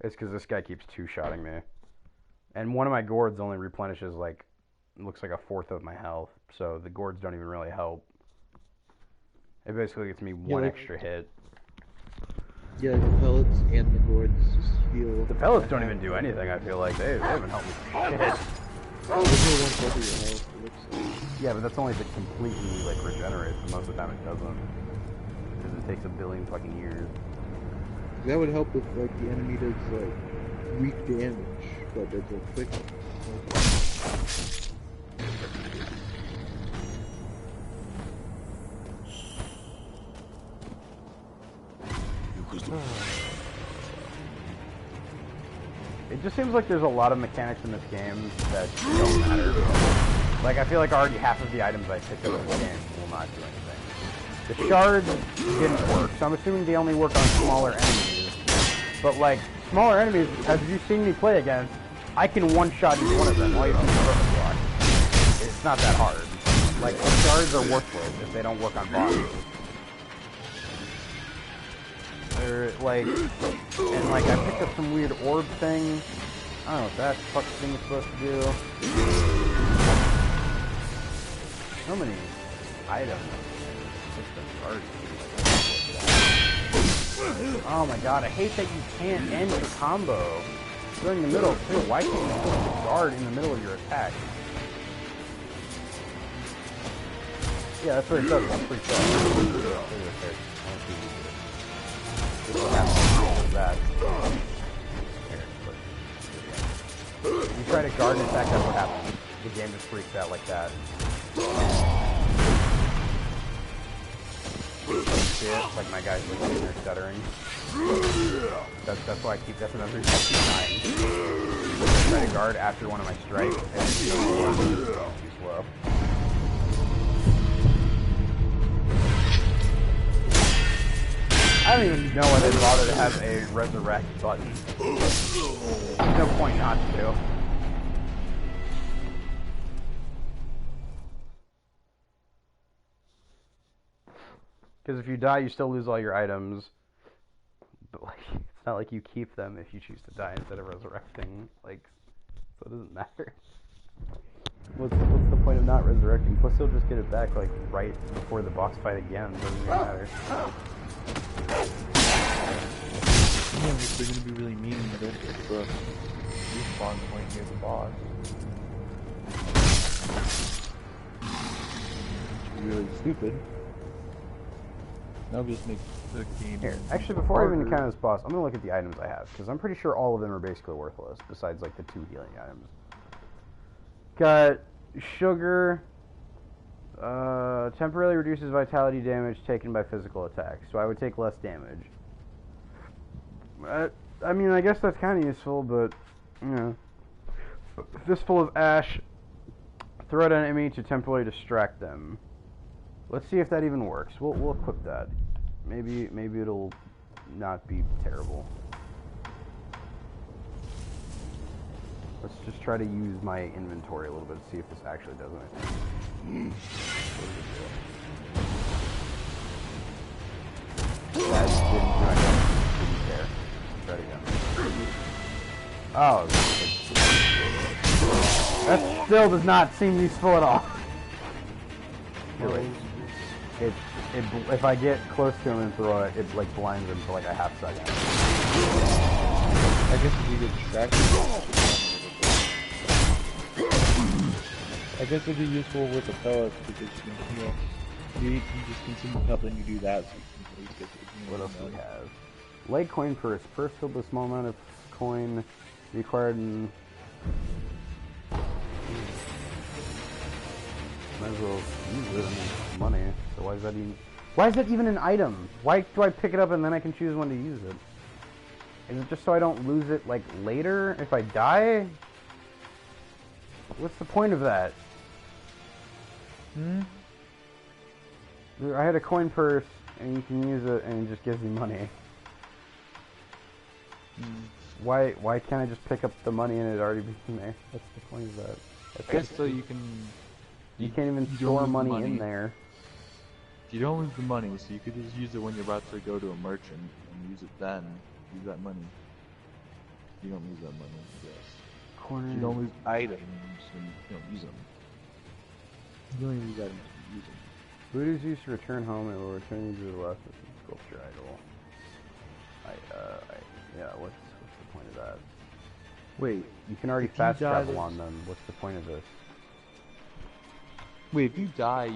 It's because this guy keeps two-shotting me. And one of my gourds only replenishes like, looks like a fourth of my health, so the gourds don't even really help. It basically gets me one extra hit. Yeah, the pellets and the gourds just heal. The pellets don't even do anything, I feel like. They haven't helped me shit. Yeah, but that's only if it completely like regenerates, and most of the time it doesn't. Because it takes a billion fucking years. That would help if like the enemy does like weak damage, but it's a quick. It just seems like there's a lot of mechanics in this game that don't matter. Like, I feel like already half of the items I picked up in the game will not do anything. The shards didn't work, so I'm assuming they only work on smaller enemies. But, like, smaller enemies, as you've seen me play against, I can one-shot each one of them. All you have to do is perfect block. It's not that hard. Like, the shards are worthless if they don't work on bosses. Or, like, and, like, I picked up some weird orb thing. I don't know what that fuck thing is supposed to do. So many items. Oh my god, I hate that you can't end your combo during the middle, too. Why can't you put the guard in the middle of your attack? Yeah, that's what it does. It's pretty cool. What happens that. You try to guard an attack, that's what happens. The game just freaks out like that. See it? Like my guy's looking and they're stuttering. That's why I keep, that's another reason I keep dying. I try to guard after one of my strikes, and it's too slow. I don't even know why they bother to have a resurrect button. There's no point not to. Because if you die, you still lose all your items. But like, it's not like you keep them if you choose to die instead of resurrecting. Like, so it doesn't matter. What's the point of not resurrecting? Plus, he'll just get it back like right before the boss fight again. Doesn't even matter. Yeah, they're gonna be really mean when they get the respawn point near the boss. It's really stupid. That'll just make the game. Here, actually, before I even encounter this boss, I'm gonna look at the items I have because I'm pretty sure all of them are basically worthless, besides like the 2 healing items. Got sugar. Temporarily reduces vitality damage taken by physical attacks, so I would take less damage. I mean, I guess that's kind of useful, but you know, fistful of ash. Throw at an enemy to temporarily distract them. Let's see if that even works. We'll equip that. Maybe it'll not be terrible. Let's just try to use my inventory a little bit to see if this actually does anything. That didn't care. Try it again. Oh, that still does not seem useful at all. Really. If I get close to him and throw it, it like blinds him for like a half second. I guess if you get distracted, I guess it'd be useful with the pellets because you can heal. You just consume the pellet and you do that, so you can at least get the What else do we have? Leg coin purse. Purse filled with a small amount of coin required in... Might as well use it. I mean, money. So why is that even an item? Why do I pick it up and then I can choose when to use it? Is it just so I don't lose it like later if I die? What's the point of that? I had a coin purse and you can use it and it just gives me money. Why can't I just pick up the money and it already be in there? What's the point of that? I guess so you can... You can't even store money in there. You don't lose the money, so you could just use it when you're about to go to a merchant and use it then. Use that money. You don't lose that money, I guess. You don't lose items when you don't use them. You don't use items when you use them. Food is used to return home and will return you to the left with the sculpture idol. Yeah, what's the point of that? Wait, you can already fast travel on them. What's the point of this? Wait, if you die,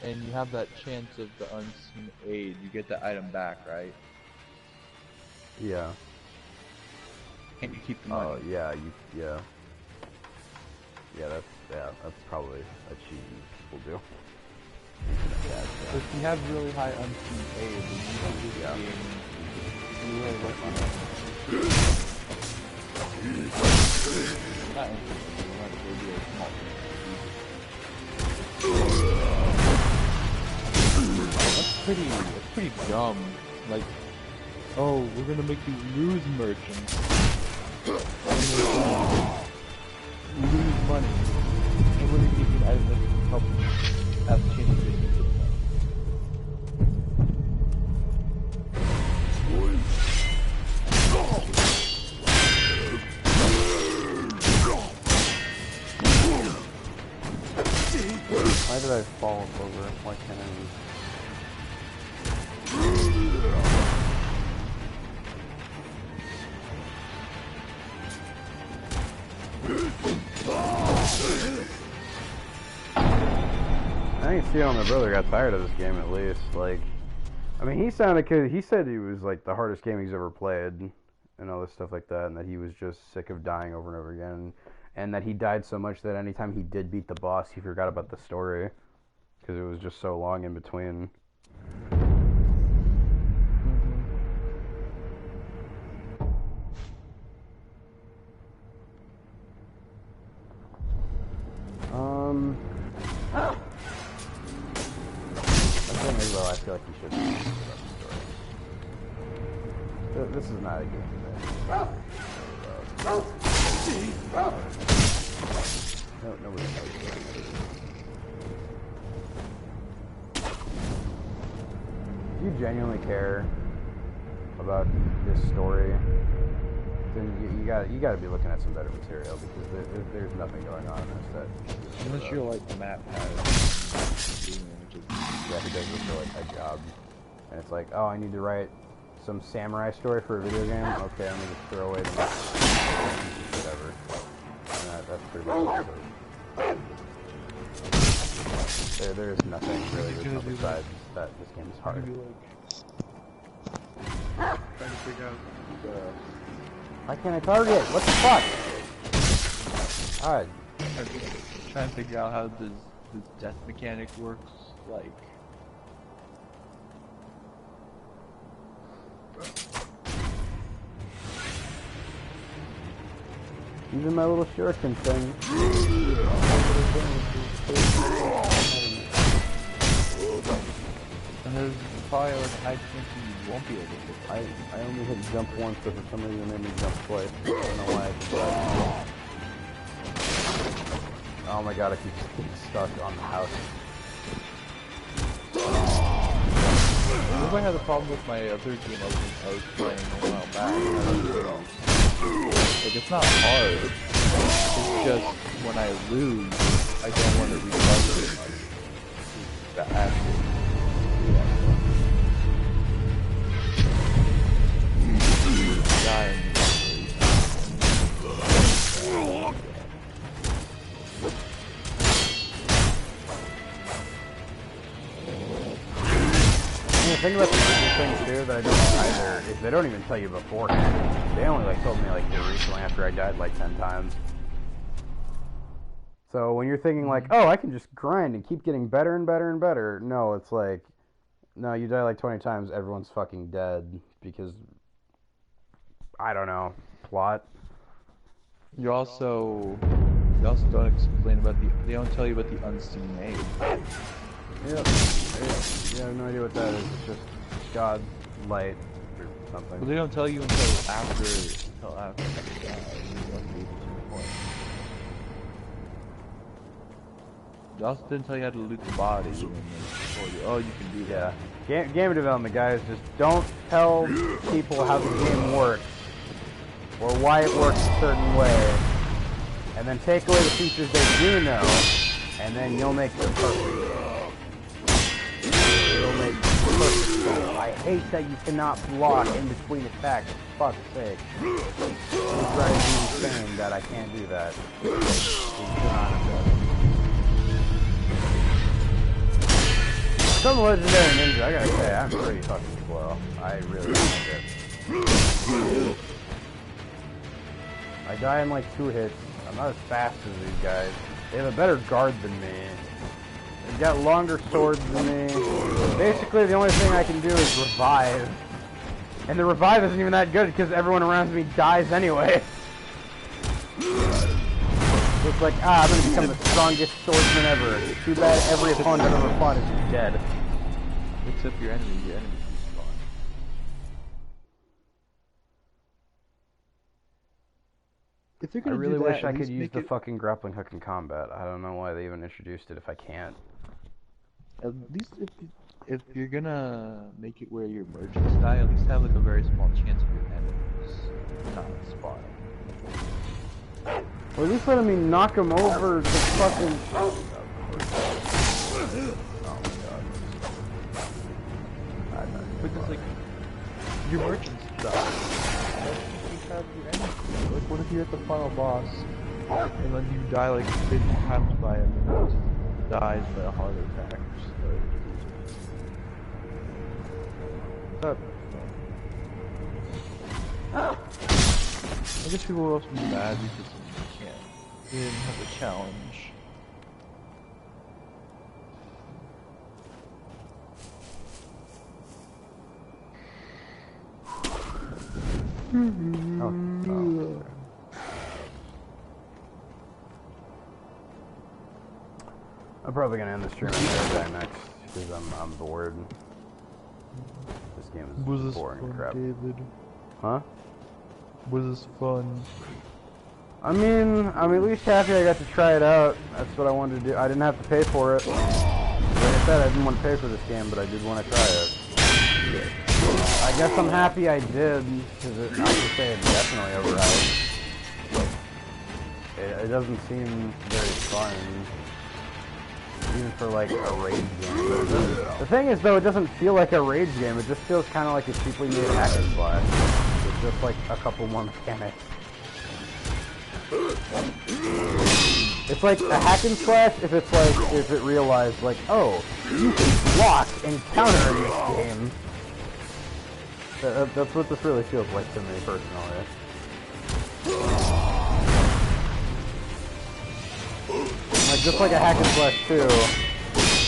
and you have that chance of the unseen aid, you get the item back, right? Yeah. And you keep the money. Oh yeah, yeah, that's probably a cheat people do. So if you have really high unseen aid, then you don't lose the game. You really want money. Not interesting, you want to go do a small thing. That's pretty dumb. Like, oh, we're gonna make you lose merchants. Lose money. And we're gonna give you an item that can help have change your business. Why did I fall over? Why can't I move? I can see how my brother got tired of this game at least. Like, I mean, he said he was like the hardest game he's ever played and all this stuff like that, and that he was just sick of dying over and over again. And that he died so much that anytime he did beat the boss, he forgot about the story. Because it was just so long in between. I feel like he should be about the story. This is not a game today. No, nobody knows. If you genuinely care about this story, then you got to be looking at some better material because there's nothing going on in this set. Unless you're like Matt has. Yeah, he does a really tight job. And it's like, oh, I need to write some samurai story for a video game? Okay, I'm going to throw away the whatever. And that's pretty much it. There is nothing really besides that this game is hard. Trying to figure out why can't I target? What the fuck? Alright. Trying to figure out how this death mechanic works, like. Even my little shuriken thing. And there's probably like a high chance you won't be able to. I only hit jump once, but for some reason it made me jump twice. I don't know why I did that. Oh my god, I keep getting stuck on the house. I had a problem with my other game I was playing a while back. Like, it's not hard. It's just when I lose, I don't want to recover it much. That actually. Dying. The thing about the things too that I don't either is they don't even tell you beforehand. They only like told me like here recently after I died like 10 times. So when you're thinking like, oh, I can just grind and keep getting better and better and better, no, it's like, no, you die like 20 times, everyone's fucking dead because I don't know, plot. You also don't explain about they don't tell you about the unseen maid. Yep. Yeah, I have no idea what that is. It's just God's light or something. But they don't tell you until after you die. They also didn't tell you how to loot the body. And they told you, oh, you can do that. Yeah. Game development, guys, just don't tell people how the game works or why it works a certain way, and then take away the features they do know, and then you'll make the perfect game. I hate that you cannot block in between attacks, for fuck's sake. It drives me insane that I can't do that. Some Legendary Ninja, I gotta say, I'm pretty fucking slow. I really like it. I die in like 2 hits. I'm not as fast as these guys. They have a better guard than me. They've got longer swords than me. Basically, the only thing I can do is revive. And the revive isn't even that good because everyone around me dies anyway. So it's like, I'm gonna become the strongest swordsman ever. Too bad every opponent I've ever fought is dead. Except your enemy respawn. If you're I gonna really do that, wish I could at least use make the it, fucking grappling hook in combat. I don't know why they even introduced it if I can't. At least if you're gonna make it where your merchants die, at least have like a very small chance of your enemies not spawning. Or at least let me knock him over the fucking... Oh my god. Because like, your merchants die. You have your enemies. Like, what if you're at the final boss, and then you die like 50 times by him, and then he dies by a heart attack or something. I guess people will also be mad because they didn't have a challenge. I'm probably gonna end the stream and next because I'm bored. This game is boring fun, crap. David? Huh? Was this fun? I mean, I'm at least happy I got to try it out. That's what I wanted to do. I didn't have to pay for it. Like I said, I didn't want to pay for this game, but I did want to try it. I guess I'm happy I did, because I could say it definitely overhyped. It doesn't seem very fun, even for like a rage game. The thing is though, it doesn't feel like a rage game, it just feels kind of like a cheaply made hack and slash. It's just like a couple more mechanics. It's like a hack and slash if it's like, if it realized like, oh, you can block and counter in this game. That's what this really feels like to me personally. Like, just like a hack and slash too,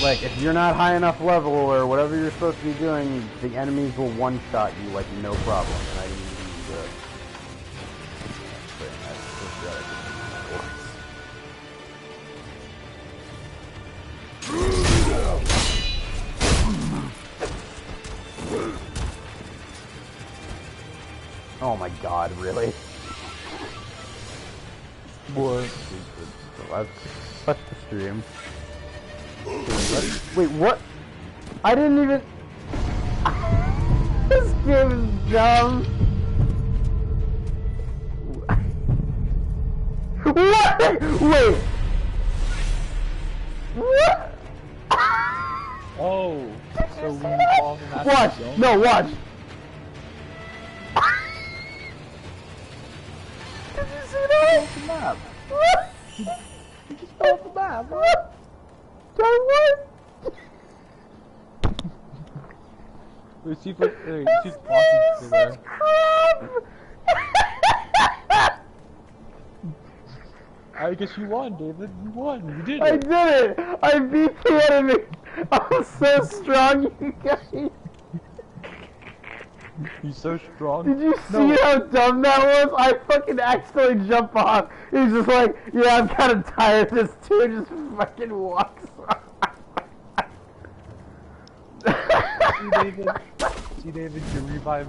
like, if you're not high enough level or whatever you're supposed to be doing, the enemies will one-shot you, like, no problem, and I didn't even do it. Oh my god, really? What? I've touched the stream. Wait, what? I didn't even... This game is dumb. What? Wait. What? Oh, so we fall from that. Watch! No, watch! Did you see that? Off the map. What? You just fell off the map. What? What? Wait, see if like, she's walking there. Crap! I guess you won, David. You won. You did it. I did it! I beat the enemy! I'm so strong, you guys! He's so strong. Did you see how dumb that was? I fucking accidentally jump off. He's just like, yeah, I'm kind of tired of this too, and just fucking walks off. See, David, your revive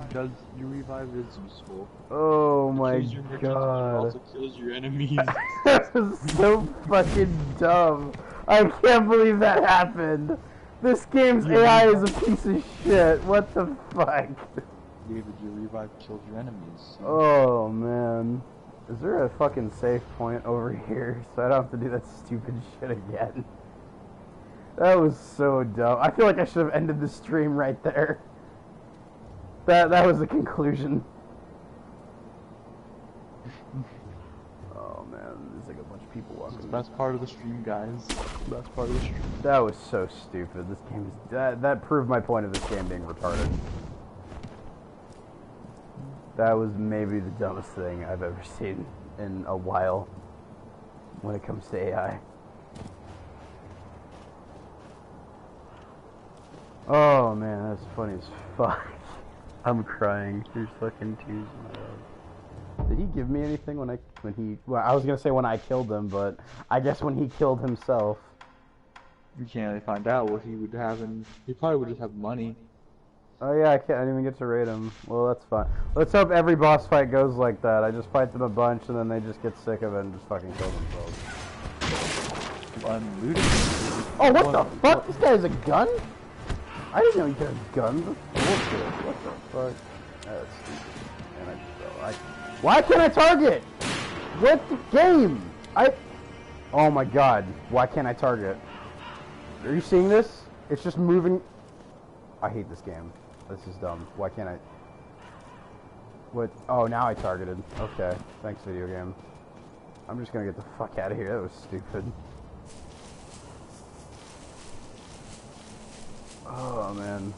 is useful. Oh my Kills your merchants, but god. also kills your enemies. That was so fucking dumb. I can't believe that happened. This game's AI is a piece of shit. What the fuck? David, your revive kills your enemies. Oh man. Is there a fucking safe point over here so I don't have to do that stupid shit again? That was so dumb. I feel like I should have ended the stream right there. That was the conclusion. Oh man, there's like a bunch of people walking. It's the best part of the stream, guys. Best part of the stream. That was so stupid. This game is that proved my point of this game being retarded. That was maybe the dumbest thing I've ever seen in a while when it comes to AI. Oh man, that's funny as fuck. I'm crying. There's fucking tears in my eyes. Did he give me anything when he? Well, I was gonna say when I killed him, but I guess when he killed himself. You can't really find out what he would have, and he probably would just have money. Oh yeah, I didn't even get to raid him. Well, that's fine. Let's hope every boss fight goes like that. I just fight them a bunch, and then they just get sick of it and just fucking kill themselves. Unlooted. Oh, what the fuck? This guy has a gun? I didn't know he could have guns. That's bullshit. What the fuck? That's stupid. And I just fell. Why can't I target? What the game? Oh my god. Why can't I target? Are you seeing this? It's just moving. I hate this game. This is dumb. Why can't I? What? Oh, now I targeted. Okay. Thanks, video game. I'm just gonna get the fuck out of here. That was stupid. Oh man,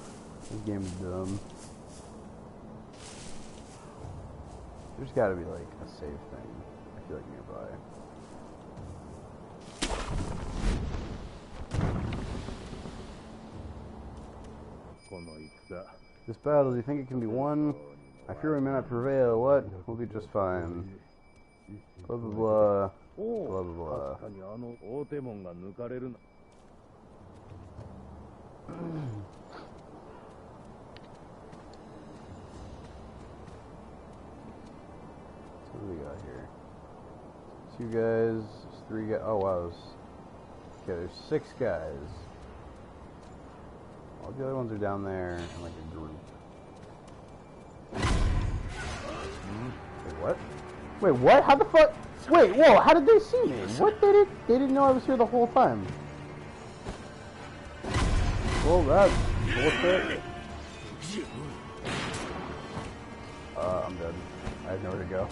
this game is dumb. There's gotta be like a save thing, I feel like nearby. This battle, do you think it can be won? I fear we may not prevail. What? We'll be just fine. Blah blah blah. Blah blah blah. What do we got here? 2 guys, 3 guys. Oh wow, okay, there's 6 guys. All the other ones are down there in like a group. What? Wait, what? How the fuck? Wait, whoa, how did they see me? What? They didn't know I was here the whole time. Well, that's bullshit. I'm dead. I have nowhere to go.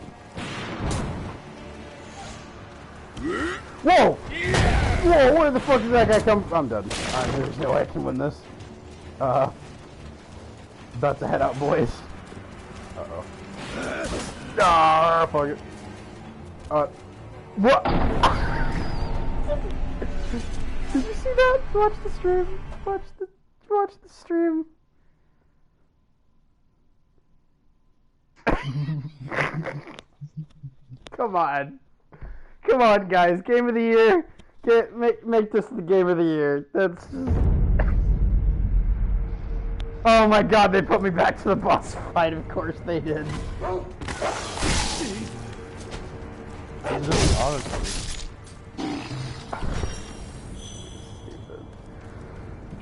Whoa! Whoa, where the fuck did that guy come from? I'm dead. There's no way I can win this. About to head out, boys. Uh-oh. Ah, fuck it. What? Did you see that? Watch the stream. Watch the stream. Come on. Come on, guys. Game of the year. Make this the game of the year. That's just... Oh my god, they put me back to the boss fight. Of course they did.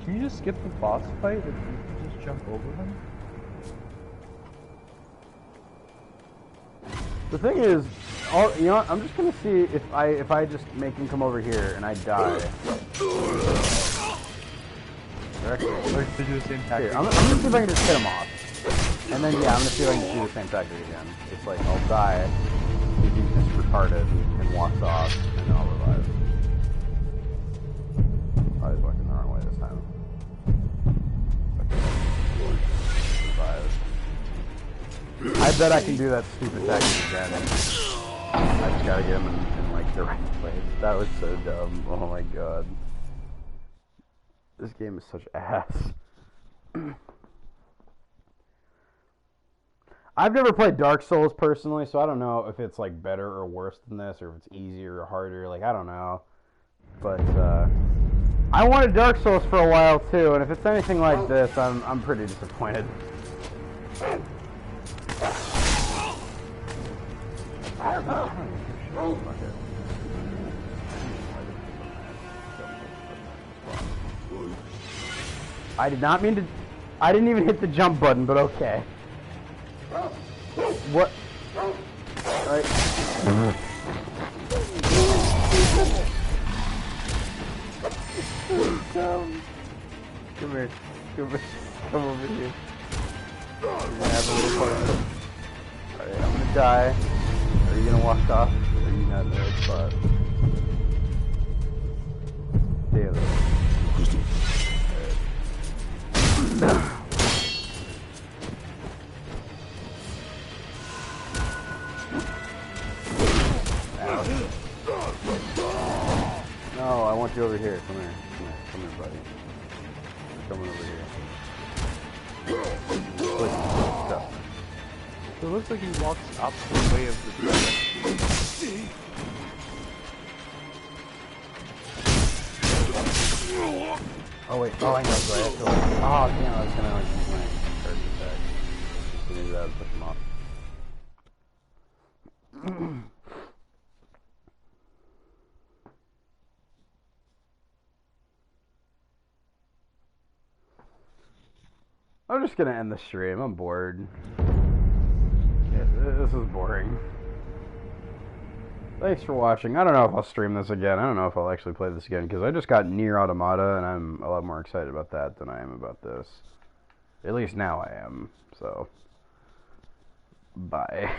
Can you just skip the boss fight if you just jump over him? The thing is, you know what, I'm just gonna see if I just make him come over here and I die. Or to do the same tactic. Here, I'm gonna see if I can just hit him off. And then, yeah, I'm gonna see if I can just do the same tactic again. It's like, I'll die, if he's just retarded, and walks off, and then I'll revive. I was walking the wrong way this time. Revive. I bet I can do that stupid tactic again. I just gotta get him in like, the right place. That was so dumb. Oh my god. This game is such ass. I've never played Dark Souls personally, so I don't know if it's like better or worse than this, or if it's easier or harder. Like, I don't know. But I wanted Dark Souls for a while too, and if it's anything like this, I'm pretty disappointed. I did not mean to... I didn't even hit the jump button, but okay. What? Alright. Come here. Come over here. We're gonna have a little fun. Alright, I'm gonna die. Are you gonna walk off? Or are you not in the right spot? Damn it. No, I want you over here. Come here. Come here, buddy. You're coming over here. Stuff. So it looks like he walks up the way of the dragon. Oh wait, oh I know, so I have to like, oh damn, I was gonna like use my charge attack. So maybe that would push him off. I'm just gonna end the stream, I'm bored. Yeah, this is boring. Thanks for watching. I don't know if I'll stream this again. I don't know if I'll actually play this again, because I just got Nier Automata, and I'm a lot more excited about that than I am about this. At least now I am, so... Bye.